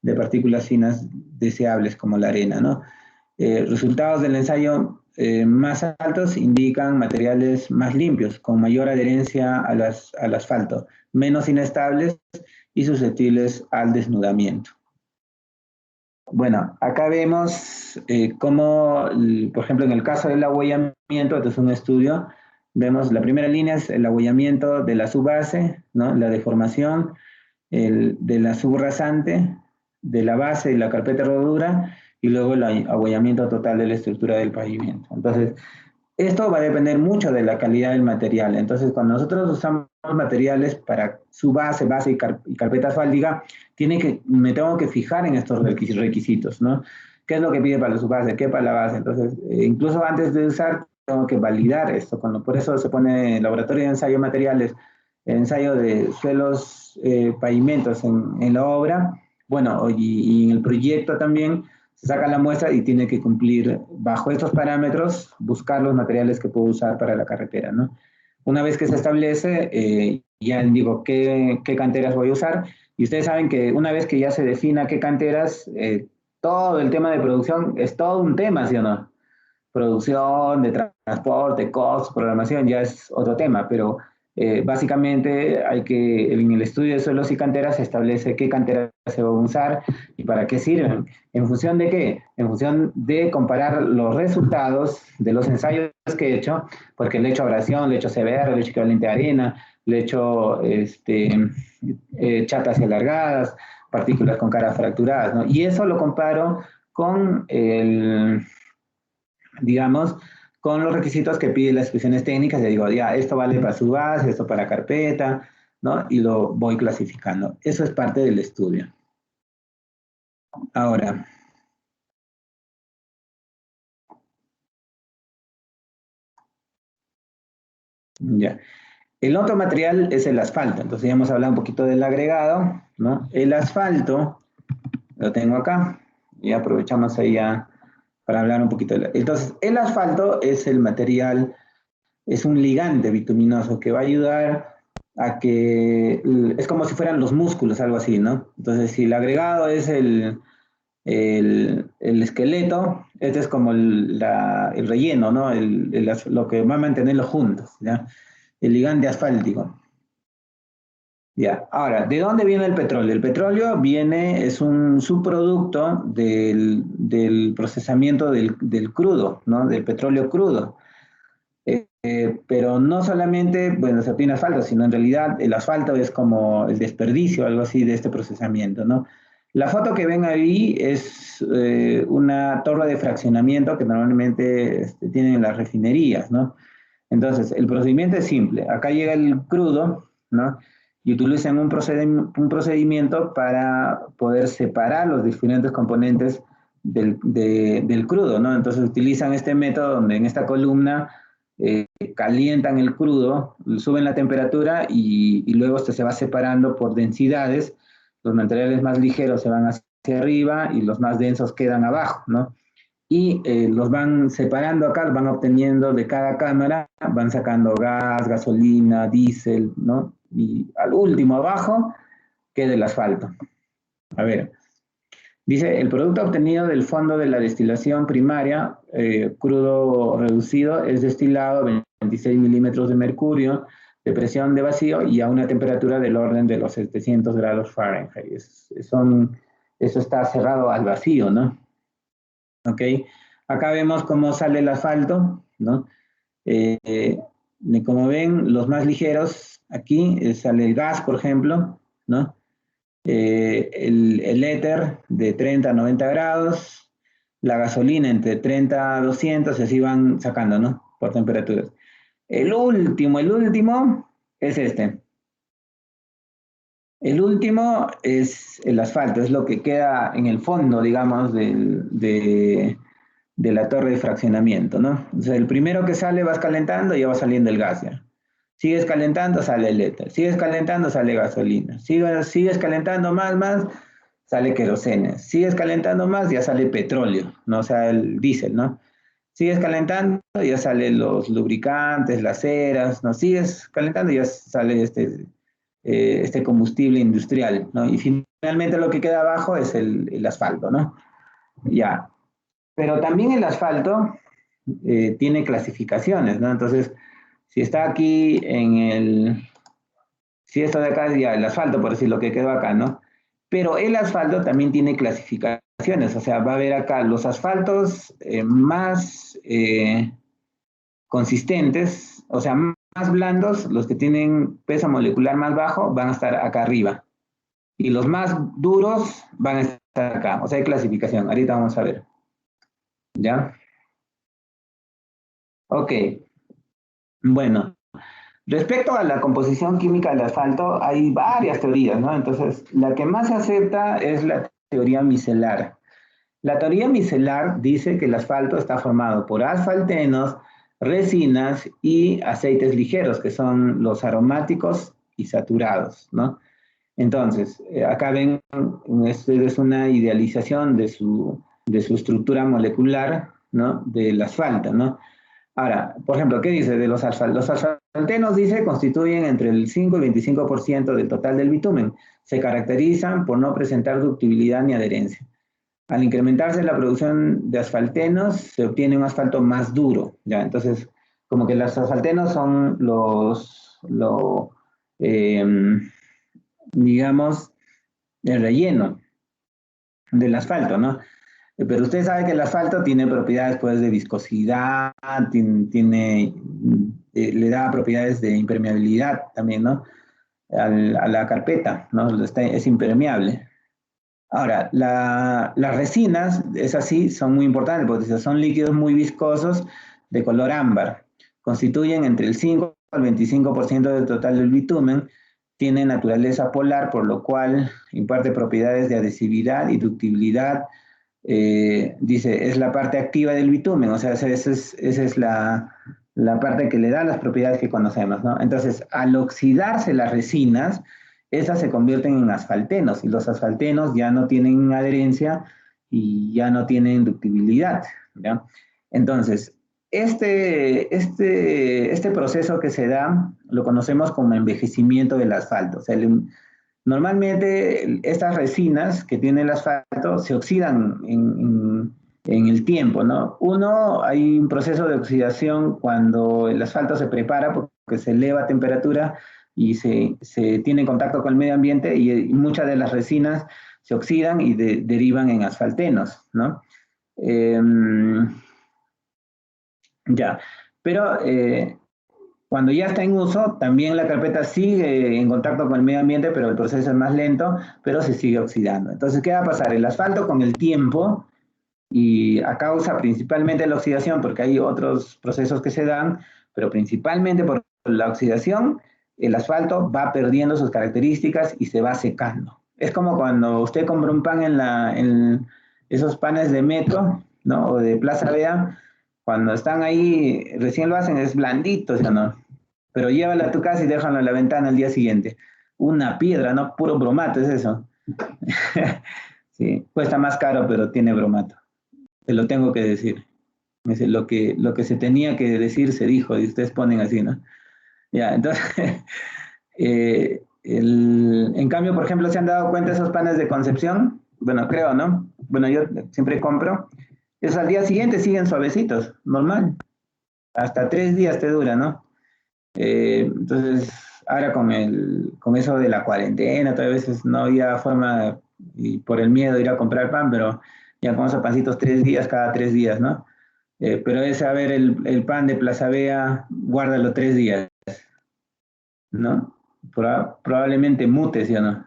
de partículas finas deseables como la arena, ¿no? Resultados del ensayo más altos indican materiales más limpios, con mayor adherencia al asfalto, menos inestables y susceptibles al desnudamiento. Bueno, acá vemos cómo, por ejemplo, en el caso del abollamiento, este es un estudio, vemos la primera línea es el abollamiento de la subbase, ¿no? La deformación, de la subrasante, de la base y la carpeta de rodadura, y luego el abollamiento total de la estructura del pavimento. Entonces, esto va a depender mucho de la calidad del material. Entonces, cuando nosotros usamos materiales para su base y carpeta asfáltica, me tengo que fijar en estos requisitos, ¿no? ¿Qué es lo que pide para la subbase? ¿Qué para la base? Entonces, incluso antes de usar, tengo que validar esto. Por eso se pone laboratorio de ensayo de materiales, ensayo de suelos, pavimentos en la obra. Bueno, y en el proyecto también se saca la muestra y tiene que cumplir bajo estos parámetros, buscar los materiales que puedo usar para la carretera, ¿no? Una vez que se establece, ya digo qué canteras voy a usar, y ustedes saben que una vez que ya se defina qué canteras, todo el tema de producción es todo un tema, ¿sí o no? Producción, de transporte, costos, programación, ya es otro tema, pero básicamente en el estudio de suelos y canteras se establece qué canteras se van a usar y para qué sirven. ¿En función de qué? En función de comparar los resultados de los ensayos que he hecho, porque le he hecho abrasión, le he hecho CBR, le he hecho equivalente a arena, le he hecho chatas y alargadas, partículas con caras fracturadas, ¿no? Y eso lo comparo con digamos, con los requisitos que piden las instrucciones técnicas, le digo, ya, esto vale para su base, esto para carpeta, ¿no? Y lo voy clasificando. Eso es parte del estudio. Ahora, ya. El otro material es el asfalto. Entonces ya hemos hablado un poquito del agregado, ¿no? El asfalto, lo tengo acá, y aprovechamos ahí para hablar un poquito. Entonces, el asfalto es el material, es un ligante bituminoso que va a ayudar a que, es como si fueran los músculos, algo así, ¿no? Entonces, si el agregado es el esqueleto, este es como el relleno, ¿no? Lo que va a mantenerlo juntos, ¿ya? El ligante asfáltico. Ya, ahora, ¿de dónde viene el petróleo? El petróleo es un subproducto del procesamiento del crudo, ¿no? Del petróleo crudo. Pero no solamente, bueno, se obtiene asfalto, sino en realidad el asfalto es como el desperdicio, algo así de este procesamiento, ¿no? La foto que ven ahí es una torre de fraccionamiento que normalmente tienen las refinerías, ¿no? Entonces, el procedimiento es simple. Acá llega el crudo, ¿no? Y utilizan un procedimiento para poder separar los diferentes componentes del crudo, ¿no? Entonces, utilizan este método donde en esta columna calientan el crudo, suben la temperatura y luego esto se va separando por densidades los materiales más ligeros se van hacia arriba y los más densos quedan abajo, ¿no? Y los van separando acá, van obteniendo de cada cámara, van sacando gas, gasolina, diésel, ¿no? Y al último abajo queda el asfalto. A ver, dice, el producto obtenido del fondo de la destilación primaria, crudo reducido, es destilado a 26 milímetros de mercurio, de presión de vacío y a una temperatura del orden de los 700 grados Fahrenheit. Eso está cerrado al vacío, ¿no? ¿Ok? Acá vemos cómo sale el asfalto, ¿no? Como ven, los más ligeros, aquí sale el gas, por ejemplo, ¿no? El éter de 30 a 90 grados, la gasolina entre 30 a 200, y así van sacando, ¿no? Por temperaturas. El último es este. El último es el asfalto, es lo que queda en el fondo, digamos, de la torre de fraccionamiento, ¿no? O sea, el primero que sale vas calentando y ya va saliendo el gas, ¿ya? Sigues calentando, sale el éter. Sigues calentando, sale gasolina. Sigues calentando más, sale querosene. Sigues calentando más, ya sale petróleo, ¿no? O sea, el diésel, ¿no? Sigues calentando, ya salen los lubricantes, las ceras, ¿no? Sigues calentando, ya sale este combustible industrial, ¿no? Y finalmente lo que queda abajo es el asfalto, ¿no? Ya. Pero también el asfalto tiene clasificaciones, ¿no? Entonces, si está aquí si esto de acá es ya el asfalto, por decir lo que quedó acá, ¿no? Pero el asfalto también tiene clasificaciones, o sea, va a haber acá los asfaltos más consistentes, o sea, más blandos, los que tienen peso molecular más bajo, van a estar acá arriba. Y los más duros van a estar acá. O sea, hay clasificación. Ahorita vamos a ver. ¿Ya? Ok. Bueno, respecto a la composición química del asfalto, hay varias teorías, ¿no? Entonces, la que más se acepta es la teoría micelar. La teoría micelar dice que el asfalto está formado por asfaltenos, resinas y aceites ligeros, que son los aromáticos y saturados, ¿no? Entonces, acá ven, esto es una idealización de su estructura molecular, ¿no? Del asfalto, ¿no? Ahora, por ejemplo, ¿qué dice de los asfaltos? Los asfaltenos, dice, constituyen entre el 5 y 25% del total del bitumen. Se caracterizan por no presentar ductibilidad ni adherencia. Al incrementarse la producción de asfaltenos, se obtiene un asfalto más duro, ¿ya? Entonces, como que los asfaltenos son eh, digamos, el relleno del asfalto, ¿no? Pero usted sabe que el asfalto tiene propiedades, pues, de viscosidad, le da propiedades de impermeabilidad también, ¿no? A la carpeta, ¿no? Es impermeable. Ahora, las resinas, es así, son muy importantes porque son líquidos muy viscosos de color ámbar. Constituyen entre el 5 al 25% del total del bitumen, tiene naturaleza polar, por lo cual imparte propiedades de adhesividad y ductibilidad. Dice, es la parte activa del bitumen, o sea, esa es la parte que le da las propiedades que conocemos, ¿no? Entonces, al oxidarse las resinas, esas se convierten en asfaltenos y los asfaltenos ya no tienen adherencia y ya no tienen ductibilidad, ¿ya? Entonces, este proceso que se da lo conocemos como envejecimiento del asfalto. O sea, normalmente estas resinas que tiene el asfalto se oxidan en el tiempo, ¿no? Hay un proceso de oxidación cuando el asfalto se prepara porque se eleva a temperatura y se tiene contacto con el medio ambiente y muchas de las resinas se oxidan y derivan en asfaltenos, ¿no? Eh, ya, pero cuando ya está en uso, también la carpeta sigue en contacto con el medio ambiente, pero el proceso es más lento, pero se sigue oxidando. Entonces, ¿qué va a pasar? El asfalto con el tiempo y a causa principalmente de la oxidación, porque hay otros procesos que se dan, pero principalmente por la oxidación, el asfalto va perdiendo sus características y se va secando. Es como cuando usted compra un pan en esos panes de metro, ¿no? O de Plaza Vea, cuando están ahí, recién lo hacen, es blandito, ¿sí o no? Pero llévala a tu casa y déjalo en la ventana al día siguiente. Una piedra, ¿no? Puro bromato es eso. Sí, cuesta más caro, pero tiene bromato. Te lo tengo que decir. Dice, lo que se tenía que decir se dijo, y ustedes ponen así, ¿no? Ya, entonces, en cambio, por ejemplo, ¿se han dado cuenta esos panes de Concepción? Bueno, creo, ¿no? Bueno, yo siempre compro. Esos al día siguiente siguen suavecitos, normal. Hasta 3 días te dura, ¿no? Entonces, ahora con eso de la cuarentena, todavía a veces no había forma, y por el miedo de ir a comprar pan, pero ya con esos pancitos 3 días, cada 3 días, ¿no? Pero es, a ver, el pan de Plaza Vea, guárdalo 3 días, ¿no? Probablemente mute, ¿sí o no?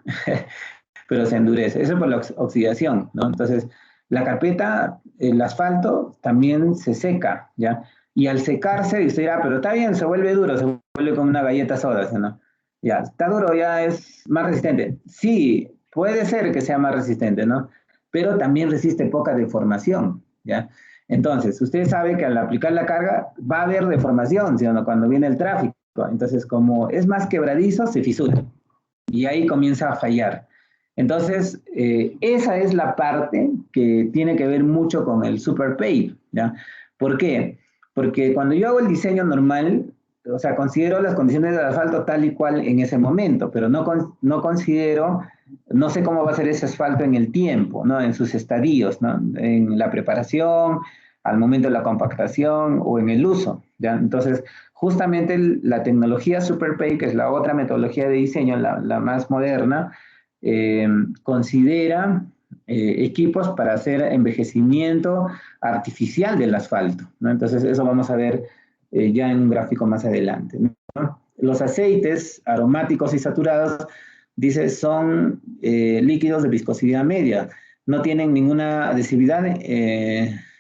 Pero se endurece. Eso es por la oxidación, ¿no? Entonces, la carpeta, el asfalto, también se seca, ¿ya? Y al secarse, usted dirá, pero está bien, se vuelve duro, se vuelve como una galleta soda, ¿sí, no? Ya, está duro, ya es más resistente. Sí, puede ser que sea más resistente, ¿no? Pero también resiste poca deformación, ¿ya? Entonces, usted sabe que al aplicar la carga va a haber deformación, ¿sí o no? Cuando viene el tráfico. Entonces, como es más quebradizo, se fisura y ahí comienza a fallar. Entonces, esa es la parte que tiene que ver mucho con el super pave, ¿ya? ¿Por qué? Porque cuando yo hago el diseño normal, o sea, considero las condiciones del asfalto tal y cual en ese momento, pero no considero, no sé cómo va a ser ese asfalto en el tiempo, ¿no? En sus estadios, ¿no? En la preparación, al momento de la compactación o en el uso, ¿ya? Entonces, justamente la tecnología SuperPay, que es la otra metodología de diseño, la más moderna, eh, considera equipos para hacer envejecimiento artificial del asfalto, ¿no? Entonces, eso vamos a ver ya en un gráfico más adelante, ¿no? Los aceites aromáticos y saturados, dice, son líquidos de viscosidad media, no tienen ninguna adhesividad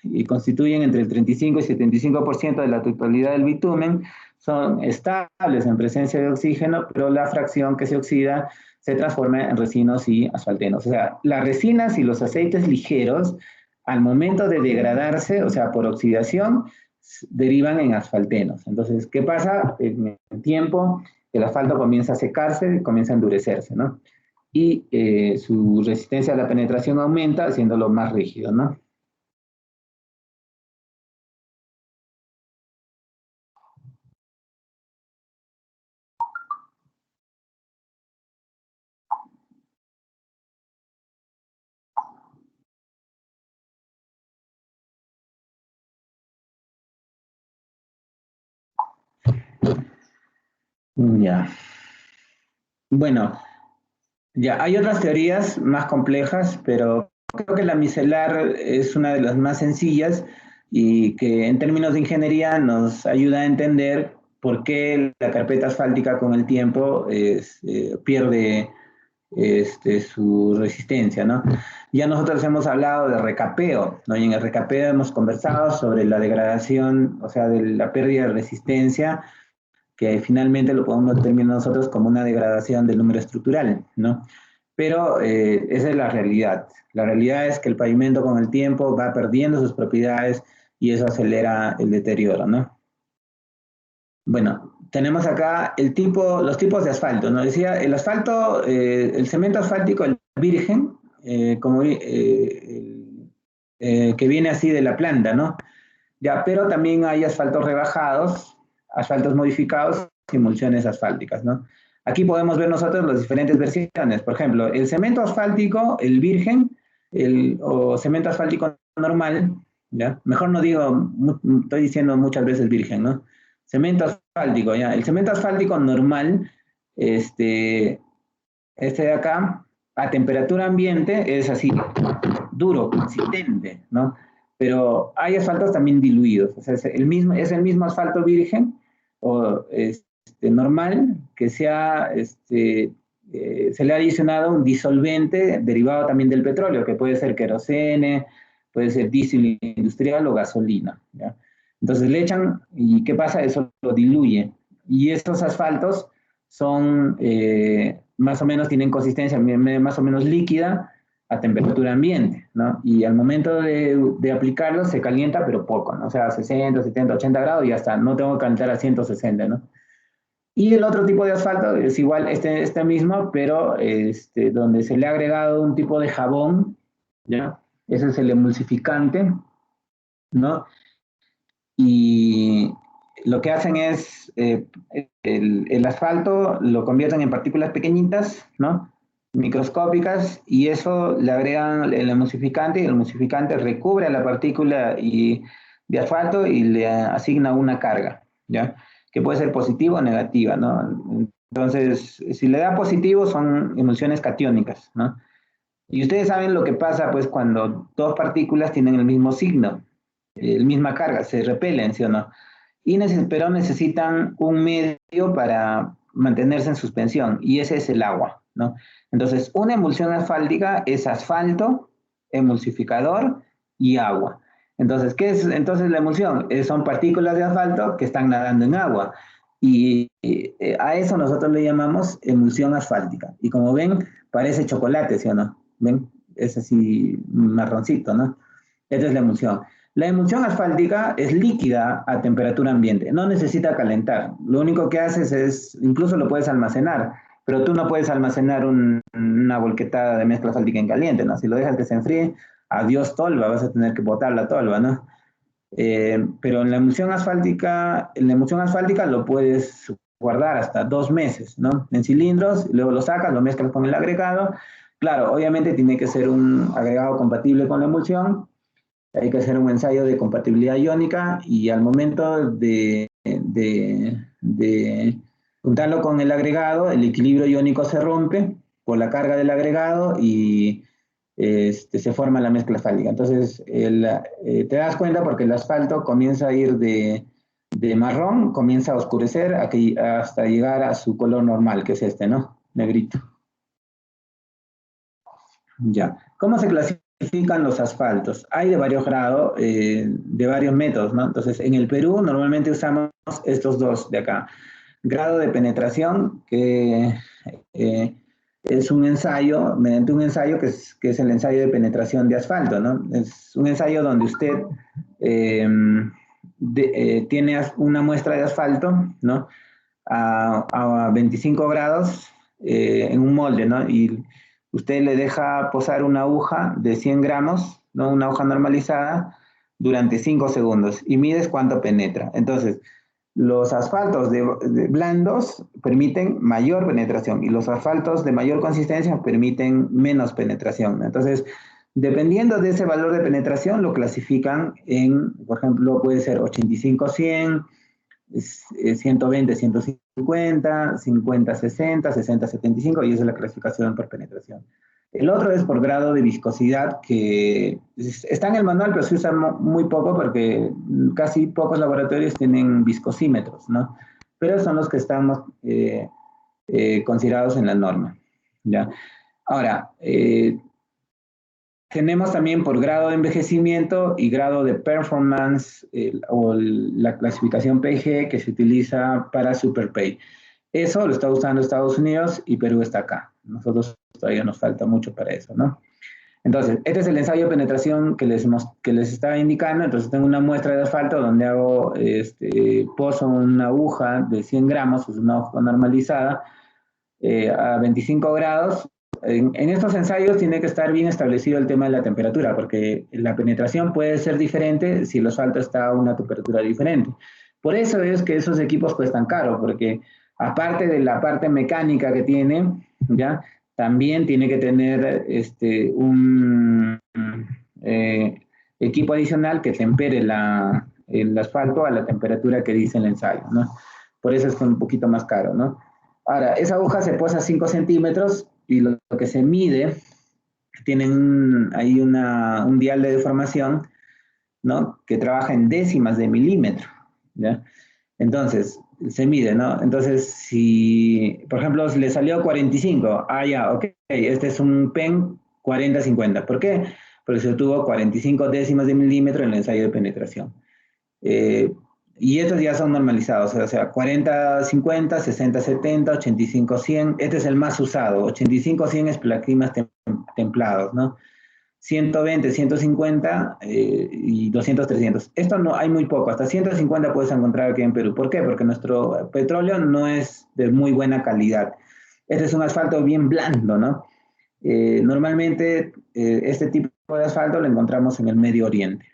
y constituyen entre el 35 y 75% de la totalidad del bitumen, son estables en presencia de oxígeno, pero la fracción que se oxida se transforma en resinos y asfaltenos. O sea, las resinas y los aceites ligeros, al momento de degradarse, o sea, por oxidación, derivan en asfaltenos. Entonces, ¿qué pasa? En el tiempo, el asfalto comienza a secarse, comienza a endurecerse, ¿no? Y su resistencia a la penetración aumenta, haciéndolo más rígido, ¿no? Ya. Bueno, ya, hay otras teorías más complejas, pero creo que la micelar es una de las más sencillas y que en términos de ingeniería nos ayuda a entender por qué la carpeta asfáltica con el tiempo pierde su resistencia, ¿no? Ya nosotros hemos hablado de recapeo, ¿no? Y en el recapeo hemos conversado sobre la degradación, o sea, de la pérdida de resistencia que finalmente lo podemos determinar nosotros como una degradación del número estructural, ¿no? Pero esa es la realidad. La realidad es que el pavimento con el tiempo va perdiendo sus propiedades y eso acelera el deterioro, ¿no? Bueno, tenemos acá los tipos de asfalto, ¿no? Decía, el asfalto, el cemento asfáltico, el virgen, que viene así de la planta, ¿no? Ya, pero también hay asfaltos rebajados, asfaltos modificados y emulsiones asfálticas, ¿no? Aquí podemos ver nosotros las diferentes versiones. Por ejemplo, el cemento asfáltico, el virgen, o cemento asfáltico normal, ¿ya? Mejor no digo, estoy diciendo muchas veces virgen, ¿no? Cemento asfáltico, ¿ya? El cemento asfáltico normal, este, este de acá, a temperatura ambiente es así, duro, consistente, ¿no? Pero hay asfaltos también diluidos, o sea, es el mismo asfalto virgen o normal que se le ha adicionado un disolvente derivado también del petróleo, que puede ser querosene, puede ser diésel industrial o gasolina, ¿ya? Entonces le echan, ¿y qué pasa? Eso lo diluye. Y estos asfaltos son, más o menos, tienen consistencia más o menos líquida, a temperatura ambiente, ¿no? Y al momento de aplicarlo se calienta, pero poco, ¿no? O sea, 60, 70, 80 grados y hasta no tengo que calentar a 160, ¿no? Y el otro tipo de asfalto es igual, este mismo, pero donde se le ha agregado un tipo de jabón, ¿ya? Ese es el emulsificante, ¿no? Y lo que hacen es, el asfalto lo convierten en partículas pequeñitas, ¿no? Microscópicas, y eso le agregan el emulsificante, y el emulsificante recubre a la partícula de asfalto y le asigna una carga, ¿ya? Que puede ser positiva o negativa, ¿no? Entonces, si le da positivo, son emulsiones catiónicas, ¿no? Y ustedes saben lo que pasa, pues, cuando dos partículas tienen el mismo signo, misma carga, se repelen, ¿sí o no? Pero necesitan un medio para mantenerse en suspensión, y ese es el agua, ¿no? Entonces, una emulsión asfáltica es asfalto, emulsificador y agua. Entonces, ¿qué es entonces la emulsión? Son partículas de asfalto que están nadando en agua. Y a eso nosotros le llamamos emulsión asfáltica. Y como ven, parece chocolate, ¿sí o no? ¿Ven? Es así marroncito, ¿no? Esta es la emulsión. La emulsión asfáltica es líquida a temperatura ambiente, no necesita calentar. Lo único que haces es, incluso lo puedes almacenar, pero tú no puedes almacenar una volquetada de mezcla asfáltica en caliente, ¿no? Si lo dejas que se enfríe, adiós tolva, vas a tener que botar la tolva, ¿no? Pero en la emulsión asfáltica lo puedes guardar hasta 2 meses, ¿no? En cilindros, luego lo sacas, lo mezclas con el agregado. Claro, obviamente tiene que ser un agregado compatible con la emulsión, hay que hacer un ensayo de compatibilidad iónica, y al momento de juntarlo con el agregado, el equilibrio iónico se rompe por la carga del agregado y se forma la mezcla asfáltica. Entonces, te das cuenta porque el asfalto comienza a ir de marrón, comienza a oscurecer hasta llegar a su color normal, que es este, ¿no? Negrito. Ya. ¿Cómo se clasifican los asfaltos? Hay de varios grados, de varios métodos, ¿no? Entonces, en el Perú normalmente usamos estos dos de acá. Grado de penetración, que eh, es un ensayo, mediante un ensayo que es el ensayo de penetración de asfalto, ¿no? Es un ensayo donde usted eh, tiene una muestra de asfalto, ¿no? A 25 grados en un molde, ¿no? Y usted le deja posar una aguja de 100 gramos, ¿no? Una aguja normalizada, durante 5 segundos, y mides cuánto penetra. Entonces, los asfaltos de blandos permiten mayor penetración, y los asfaltos de mayor consistencia permiten menos penetración. Entonces, dependiendo de ese valor de penetración, lo clasifican en, por ejemplo, puede ser 85-100, 120, 150, 50, 60, 60, 75, y esa es la clasificación por penetración. El otro es por grado de viscosidad, que está en el manual, pero se usa muy poco porque casi pocos laboratorios tienen viscosímetros, ¿no? Pero son los que estamos considerados en la norma, ¿ya? Ahora, tenemos también por grado de envejecimiento y grado de performance, la clasificación PG, que se utiliza para SuperPay. Eso lo está usando Estados Unidos y Perú está acá. Nosotros todavía nos falta mucho para eso, ¿no? Entonces, este es el ensayo de penetración que les estaba indicando. Entonces, tengo una muestra de asfalto donde poso una aguja de 100 gramos, es una aguja normalizada, a 25 grados. En estos ensayos tiene que estar bien establecido el tema de la temperatura, porque la penetración puede ser diferente si el asfalto está a una temperatura diferente. Por eso es que esos equipos cuestan caro, porque aparte de la parte mecánica que tiene, ¿ya? También tiene que tener un equipo adicional que tempere el asfalto a la temperatura que dice el ensayo, ¿no? Por eso es un poquito más caro, ¿no? Ahora, esa aguja se posa 5 centímetros, y lo que se mide, tienen ahí un dial de deformación, ¿no? Que trabaja en décimas de milímetro, ¿ya? Entonces, se mide, ¿no? Entonces, si, por ejemplo, le salió 45, ya, ok, este es un PEN 40-50. ¿Por qué? Porque se obtuvo 45 décimas de milímetro en el ensayo de penetración. Eh, y estos ya son normalizados, o sea, 40-50, 60-70, 85-100. Este es el más usado. 85-100 es para climas templados, ¿no? 120, 150 y 200, 300. Esto no hay muy poco, hasta 150 puedes encontrar aquí en Perú. ¿Por qué? Porque nuestro petróleo no es de muy buena calidad. Este es un asfalto bien blando, ¿no? Normalmente este tipo de asfalto lo encontramos en el Medio Oriente.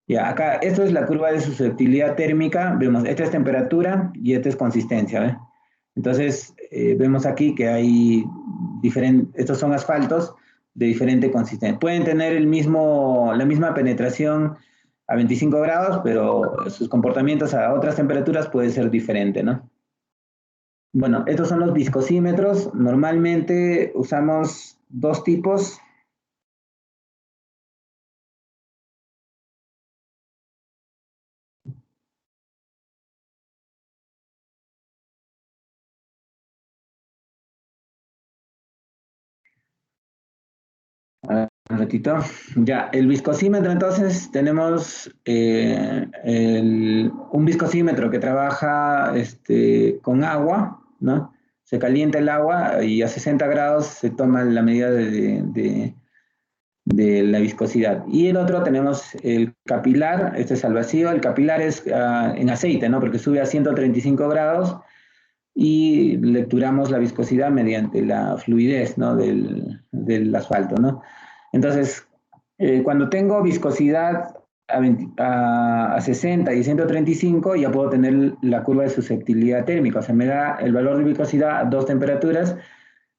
Ya, acá, esto es la curva de susceptibilidad térmica. Vemos, esta es temperatura y esta es consistencia, ¿ve? Entonces, vemos aquí que hay diferentes, estos son asfaltos de diferente consistencia. Pueden tener la misma penetración a 25 grados, pero sus comportamientos a otras temperaturas puede ser diferente, ¿no? Bueno, estos son los viscosímetros. Normalmente usamos dos tipos. A ver, un ratito. Ya, el viscosímetro, entonces tenemos un viscosímetro que trabaja con agua, ¿no? Se calienta el agua y a 60 grados se toma la medida de la viscosidad. Y el otro tenemos el capilar, este es al vacío, el capilar es en aceite, ¿no? Porque sube a 135 grados y lecturamos la viscosidad mediante la fluidez, ¿no? del asfalto, ¿no? Entonces, cuando tengo viscosidad a 60 y 135, ya puedo tener la curva de susceptibilidad térmica, o sea, me da el valor de viscosidad a dos temperaturas.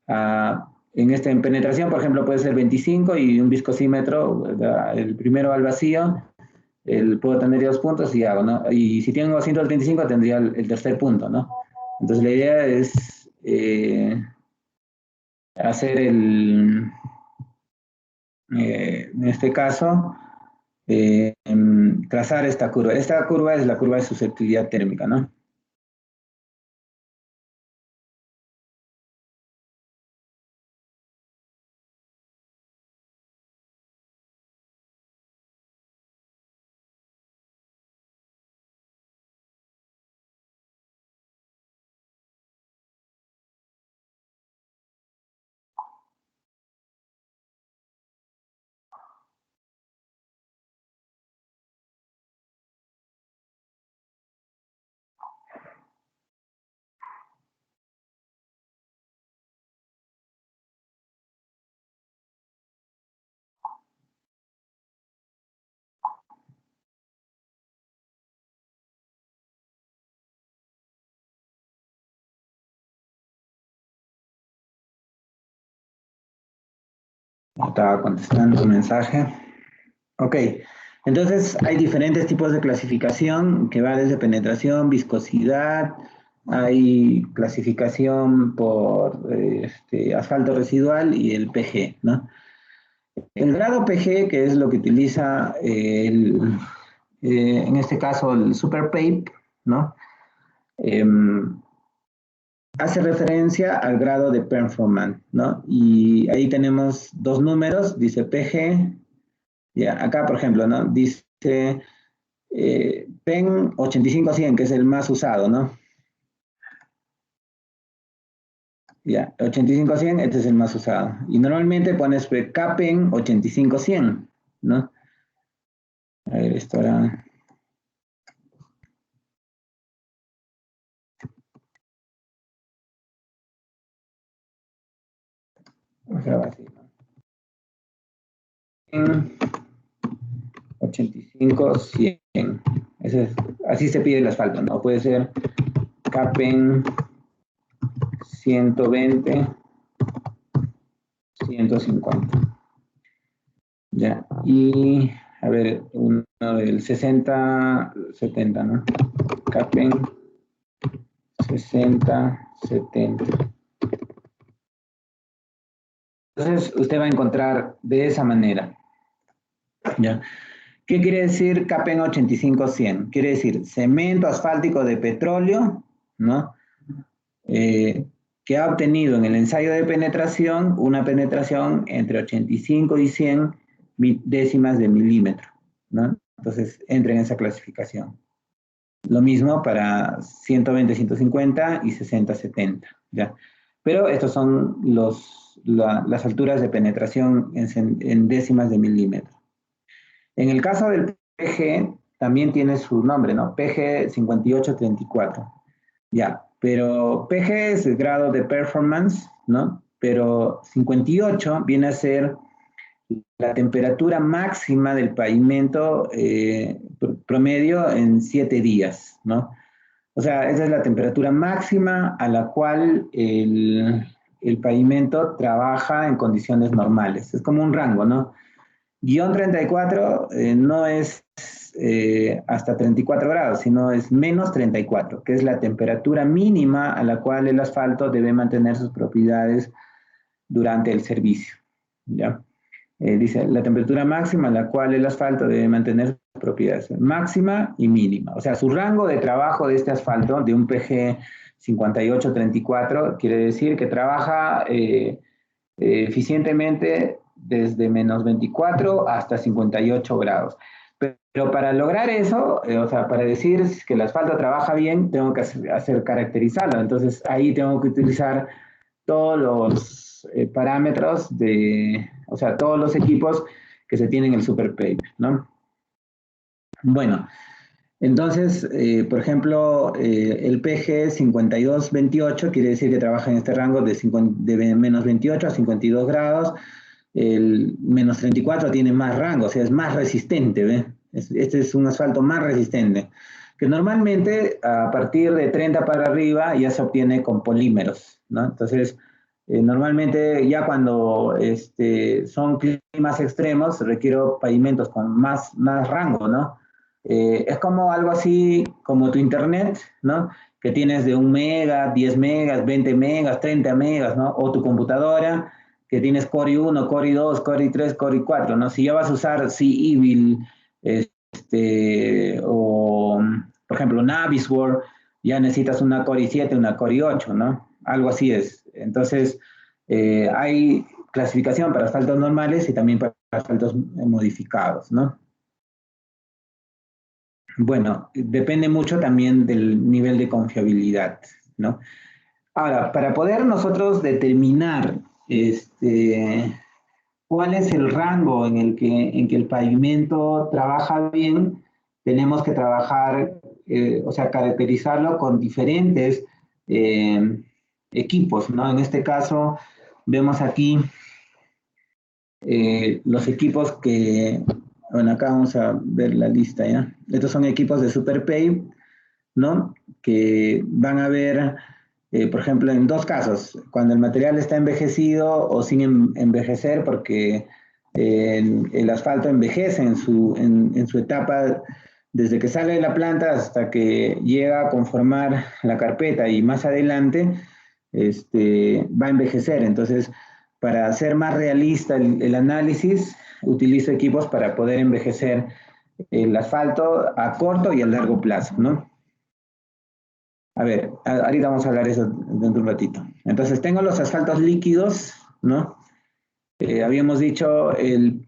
En penetración, por ejemplo, puede ser 25 y un viscosímetro, el primero al vacío, puedo tener dos puntos y hago, ¿no? Y si tengo 135 tendría el tercer punto, ¿no? Entonces la idea es hacer en este caso, trazar esta curva. Esta curva es la curva de susceptibilidad térmica, ¿no? Estaba contestando un mensaje. Ok, entonces hay diferentes tipos de clasificación que va desde penetración, viscosidad, hay clasificación por asfalto residual y el PG, ¿no? El grado PG, que es lo que utiliza en este caso el Super Pape, ¿no? Hace referencia al grado de performance, ¿no? Y ahí tenemos dos números, dice PG, ya, acá por ejemplo, ¿no? Dice PEN 85-100, que es el más usado, ¿no? Ya, 85-100, este es el más usado. Y normalmente pones KPEN 85-100, ¿no? A ver, esto ahora. Vamos a así, ¿no? 85-100. Así se pide el asfalto, ¿no? Puede ser KPEN 120, 150. Ya, y a ver, uno del 60-70, ¿no? KPEN 60-70. Entonces, usted va a encontrar de esa manera. ¿Ya? ¿Qué quiere decir KPEN 85-100? Quiere decir cemento asfáltico de petróleo, ¿no? Que ha obtenido en el ensayo de penetración una penetración entre 85 y 100 décimas de milímetro, ¿no? Entonces, entra en esa clasificación. Lo mismo para 120, 150 y 60, 70, ¿ya? Pero estos son las alturas de penetración en décimas de milímetro. En el caso del PG, también tiene su nombre, ¿no? PG 5834. Ya, pero PG es el grado de performance, ¿no? Pero 58 viene a ser la temperatura máxima del pavimento promedio en 7 días, ¿no? O sea, esa es la temperatura máxima a la cual el pavimento trabaja en condiciones normales. Es como un rango, ¿no? Guión 34 no es hasta 34 grados, sino es menos 34, que es la temperatura mínima a la cual el asfalto debe mantener sus propiedades durante el servicio, ¿ya? Dice, la temperatura máxima a la cual el asfalto debe mantener sus propiedades, máxima y mínima. O sea, su rango de trabajo de este asfalto, de un PG 5834, quiere decir que trabaja eficientemente desde menos 24 hasta 58 grados. Pero para lograr eso, o sea, para decir que el asfalto trabaja bien, tengo que hacer caracterizarlo. Entonces, ahí tengo que utilizar todos los parámetros o sea, todos los equipos que se tienen en el Superpave, ¿no? Bueno, entonces, por ejemplo, el PG 5228 quiere decir que trabaja en este rango de menos 28 a 52 grados. El menos 34 tiene más rango, o sea, es más resistente, ¿ve? Este es un asfalto más resistente, que normalmente a partir de 30 para arriba ya se obtiene con polímeros, ¿no? Entonces, normalmente ya cuando son climas extremos, requiero pavimentos con más rango, ¿no? Es como algo así como tu internet, ¿no? Que tienes de 1 mega, 10 megas, 20 megas, 30 megas, ¿no? O tu computadora, que tienes Core i1, Core i2, Core i3, Core i4, ¿no? Si ya vas a usar C-Evil, o, por ejemplo, Navisworld, ya necesitas una Core i7, una Core i8, ¿no? Algo así es. Entonces, hay clasificación para asfaltos normales y también para asfaltos modificados, ¿no? Bueno, depende mucho también del nivel de confiabilidad, ¿no? Ahora, para poder nosotros determinar cuál es el rango en que el pavimento trabaja bien, tenemos que trabajar, o sea, caracterizarlo con diferentes equipos, ¿no? En este caso, vemos aquí los equipos que, bueno, acá vamos a ver la lista, ¿ya? Estos son equipos de Superpave, ¿no? Que van a ver, por ejemplo, en dos casos, cuando el material está envejecido o sin envejecer, porque el asfalto envejece en su etapa desde que sale de la planta hasta que llega a conformar la carpeta y más adelante va a envejecer. Entonces, para hacer más realista el análisis, utilizo equipos para poder envejecer el asfalto a corto y a largo plazo, ¿no? A ver, ahorita vamos a hablar de eso dentro de un ratito. Entonces, tengo los asfaltos líquidos, ¿no? Habíamos dicho el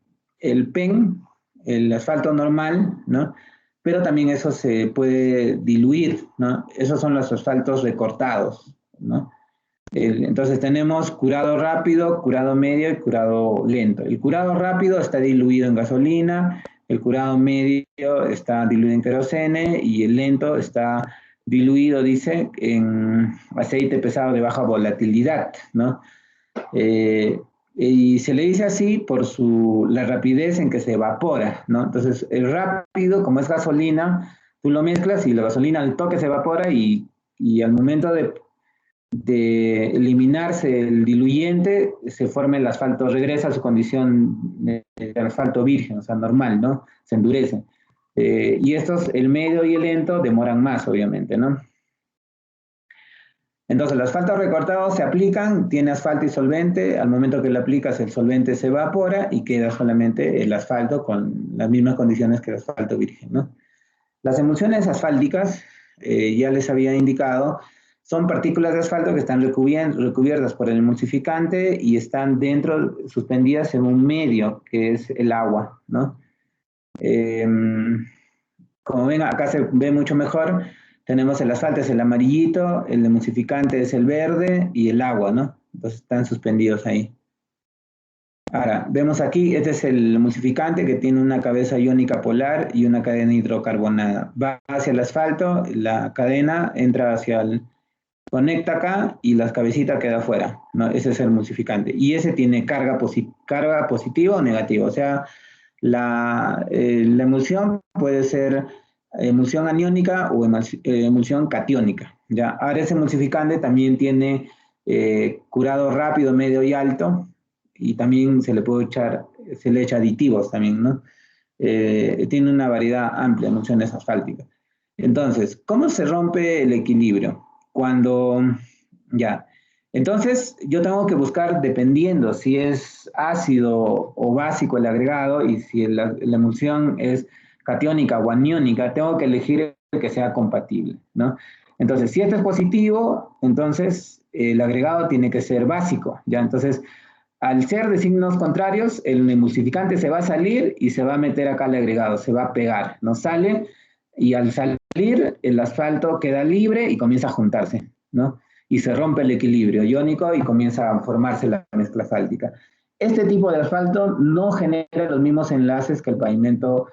PEN, el asfalto normal, ¿no? Pero también eso se puede diluir, ¿no? Esos son los asfaltos recortados, ¿no? Entonces tenemos curado rápido, curado medio y curado lento. El curado rápido está diluido en gasolina, el curado medio está diluido en querosene y el lento está diluido, dice, en aceite pesado de baja volatilidad, ¿no? Y se le dice así por la rapidez en que se evapora, ¿no? Entonces, el rápido, como es gasolina, tú lo mezclas y la gasolina al toque se evapora y al momento de eliminarse el diluyente, se forma el asfalto, regresa a su condición de asfalto virgen, o sea, normal, ¿no? Se endurece. Y estos, el medio y el lento, demoran más, obviamente, ¿no? Entonces, los asfaltos recortados se aplican, tiene asfalto y solvente, al momento que lo aplicas el solvente se evapora y queda solamente el asfalto con las mismas condiciones que el asfalto virgen, ¿no? Las emulsiones asfálticas, ya les había indicado, son partículas de asfalto que están recubiertas por el emulsificante y están dentro, suspendidas en un medio, que es el agua, ¿no? Como ven, acá se ve mucho mejor. Tenemos el asfalto, es el amarillito, el emulsificante es el verde y el agua, ¿no? Entonces están suspendidos ahí. Ahora, vemos aquí, este es el emulsificante que tiene una cabeza iónica polar y una cadena hidrocarbonada. Va hacia el asfalto, la cadena entra hacia el, conecta acá y la cabecita queda afuera, ¿no? Ese es el emulsificante. Y ese tiene carga positiva o negativa. O sea, la emulsión puede ser emulsión aniónica o emulsión catiónica, ¿ya? Ahora ese emulsificante también tiene curado rápido, medio y alto, y también se le puede echar, se le echa aditivos también, ¿no? Tiene una variedad amplia de emulsiones asfálticas. Entonces, ¿cómo se rompe el equilibrio? Cuando, ya, entonces yo tengo que buscar, dependiendo si es ácido o básico el agregado y si la emulsión es catiónica o aniónica, tengo que elegir el que sea compatible, ¿no? Entonces, si este es positivo, entonces el agregado tiene que ser básico, ¿ya? Entonces, al ser de signos contrarios, el emulsificante se va a salir y se va a meter acá al agregado, se va a pegar, no sale, y al salir el asfalto queda libre y comienza a juntarse, ¿no? Y se rompe el equilibrio iónico y comienza a formarse la mezcla asfáltica. Este tipo de asfalto no genera los mismos enlaces que el pavimento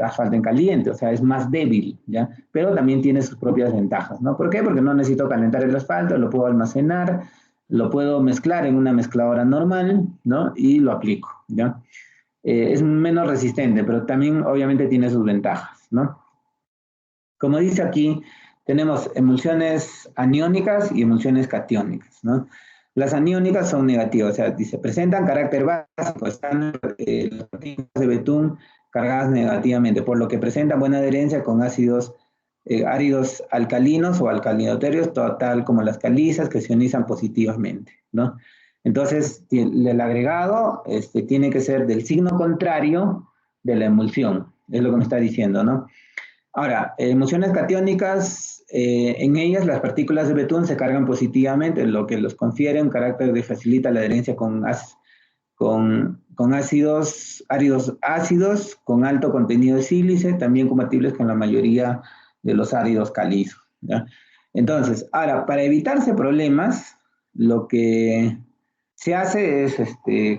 asfalto en caliente, o sea, es más débil, ¿ya? Pero también tiene sus propias ventajas, ¿no? ¿Por qué? Porque no necesito calentar el asfalto, lo puedo almacenar, lo puedo mezclar en una mezcladora normal, ¿no? Y lo aplico, ¿ya? Es menos resistente, pero también obviamente tiene sus ventajas, ¿no? Como dice aquí, tenemos emulsiones aniónicas y emulsiones catiónicas, ¿no? Las aniónicas son negativas, o sea, dice, presentan carácter básico, están las partículas de betún cargadas negativamente, por lo que presentan buena adherencia con ácidos áridos alcalinos o alcalinoterios, tal como las calizas que se ionizan positivamente, ¿no? Entonces, el agregado tiene que ser del signo contrario de la emulsión, es lo que me está diciendo, ¿no? Ahora, emulsiones catiónicas, en ellas las partículas de betún se cargan positivamente, lo que los confiere un carácter que facilita la adherencia con ácidos, áridos ácidos, con alto contenido de sílice, también compatibles con la mayoría de los áridos calizos, ¿ya? Entonces, ahora, para evitarse problemas, lo que se hace es,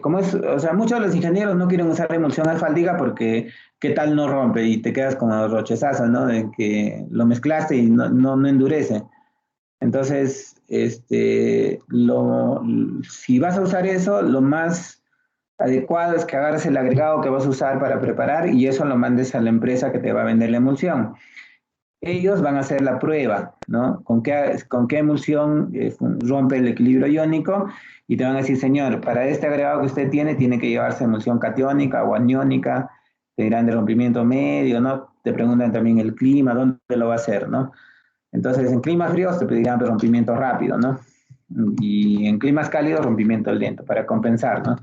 como es, o sea, muchos de los ingenieros no quieren usar emulsión asfáltica porque qué tal no rompe y te quedas como rochezazo, ¿no? De que lo mezclaste y no endurece. Entonces, si vas a usar eso, lo más adecuado es que agarres el agregado que vas a usar para preparar y eso lo mandes a la empresa que te va a vender la emulsión. Ellos van a hacer la prueba, ¿no? ¿Con qué emulsión rompe el equilibrio iónico? Y te van a decir, señor, para este agregado que usted tiene que llevarse emulsión catiónica o aniónica, te dirán de rompimiento medio, ¿no? Te preguntan también el clima, dónde lo va a hacer, ¿no? Entonces, en climas fríos te pedirán rompimiento rápido, ¿no? Y en climas cálidos, rompimiento lento, para compensar, ¿no?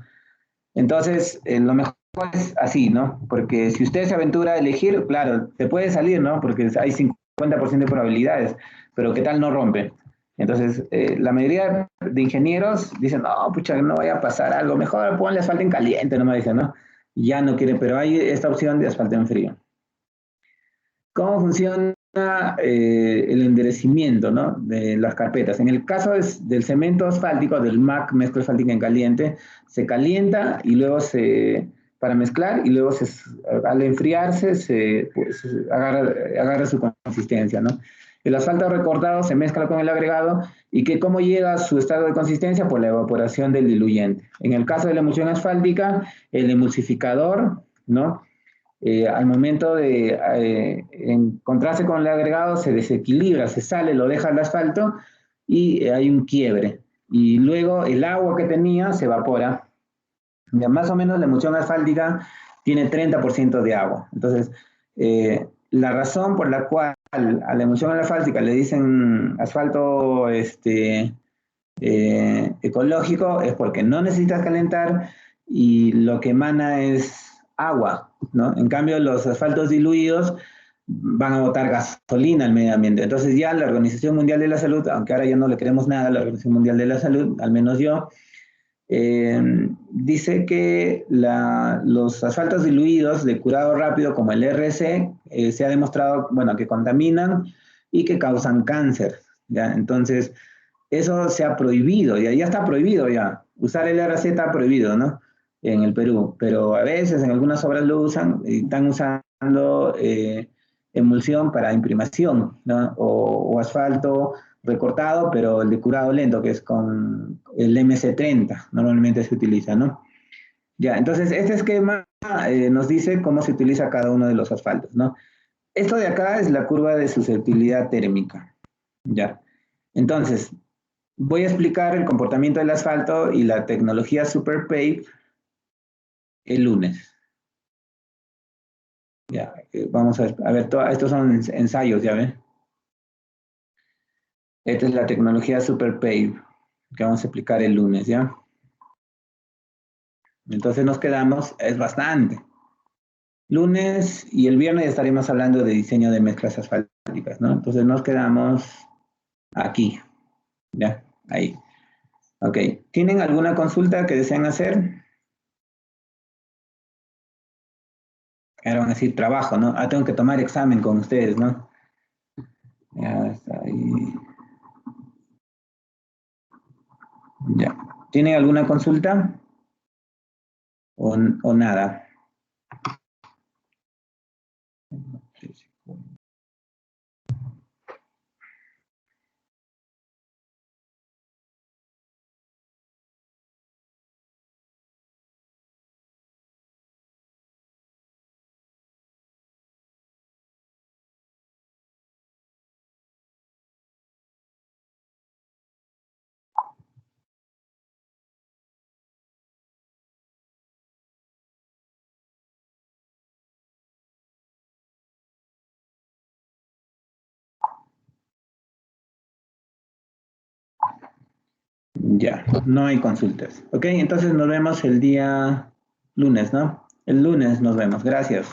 Entonces, lo mejor es así, ¿no? Porque si usted se aventura a elegir, claro, te puede salir, ¿no? Porque hay 50% de probabilidades, pero ¿qué tal no rompe? Entonces, la mayoría de ingenieros dicen, no, pucha, no vaya a pasar algo, mejor ponle asfalto en caliente, no me dicen, ¿no? Ya no quieren, pero hay esta opción de asfalto en frío. ¿Cómo funciona el endurecimiento, ¿no? De las carpetas? En el caso del cemento asfáltico, del MAC, mezcla asfáltica en caliente, se calienta y luego para mezclar y luego al enfriarse pues, agarra su consistencia, ¿no? El asfalto recortado se mezcla con el agregado y cómo llega a su estado de consistencia por la evaporación del diluyente. En el caso de la emulsión asfáltica, el emulsificador, ¿no? Al momento de encontrarse con el agregado se desequilibra, se sale, lo deja al asfalto y hay un quiebre. Y luego el agua que tenía se evapora. Ya más o menos la emulsión asfáltica tiene 30% de agua. Entonces, la razón por la cual a la emulsión asfáltica le dicen asfalto ecológico es porque no necesitas calentar y lo que emana es agua, ¿no? En cambio, los asfaltos diluidos van a botar gasolina al medio ambiente. Entonces ya la Organización Mundial de la Salud, aunque ahora ya no le queremos nada a la Organización Mundial de la Salud, al menos yo, dice que los asfaltos diluidos de curado rápido como el RC se ha demostrado, bueno, que contaminan y que causan cáncer, ¿ya? Entonces, eso se ha prohibido, ya está prohibido ya. Usar el RC está prohibido, ¿no? en el Perú, pero a veces en algunas obras lo usan y están usando emulsión para imprimación, ¿no? O asfalto recortado, pero el de curado lento, que es con el MC30, normalmente se utiliza, ¿no? Ya, entonces este esquema nos dice cómo se utiliza cada uno de los asfaltos, ¿no? Esto de acá es la curva de susceptibilidad térmica, ¿ya? Entonces, voy a explicar el comportamiento del asfalto y la tecnología SuperPave el lunes. Ya, vamos a ver, estos son ensayos, ya ven. Esta es la tecnología SuperPave que vamos a explicar el lunes, ¿ya? Entonces nos quedamos, es bastante. Lunes y el viernes estaremos hablando de diseño de mezclas asfálticas, ¿no? Entonces nos quedamos aquí, ¿ya? Ahí. Ok. ¿Tienen alguna consulta que deseen hacer? Ahora van a decir trabajo, ¿no? Ah, tengo que tomar examen con ustedes, ¿no? Ya está ahí. Ya. ¿Tienen alguna consulta? O nada? Ya, no hay consultas. Ok, entonces nos vemos el día lunes, ¿no? El lunes nos vemos. Gracias.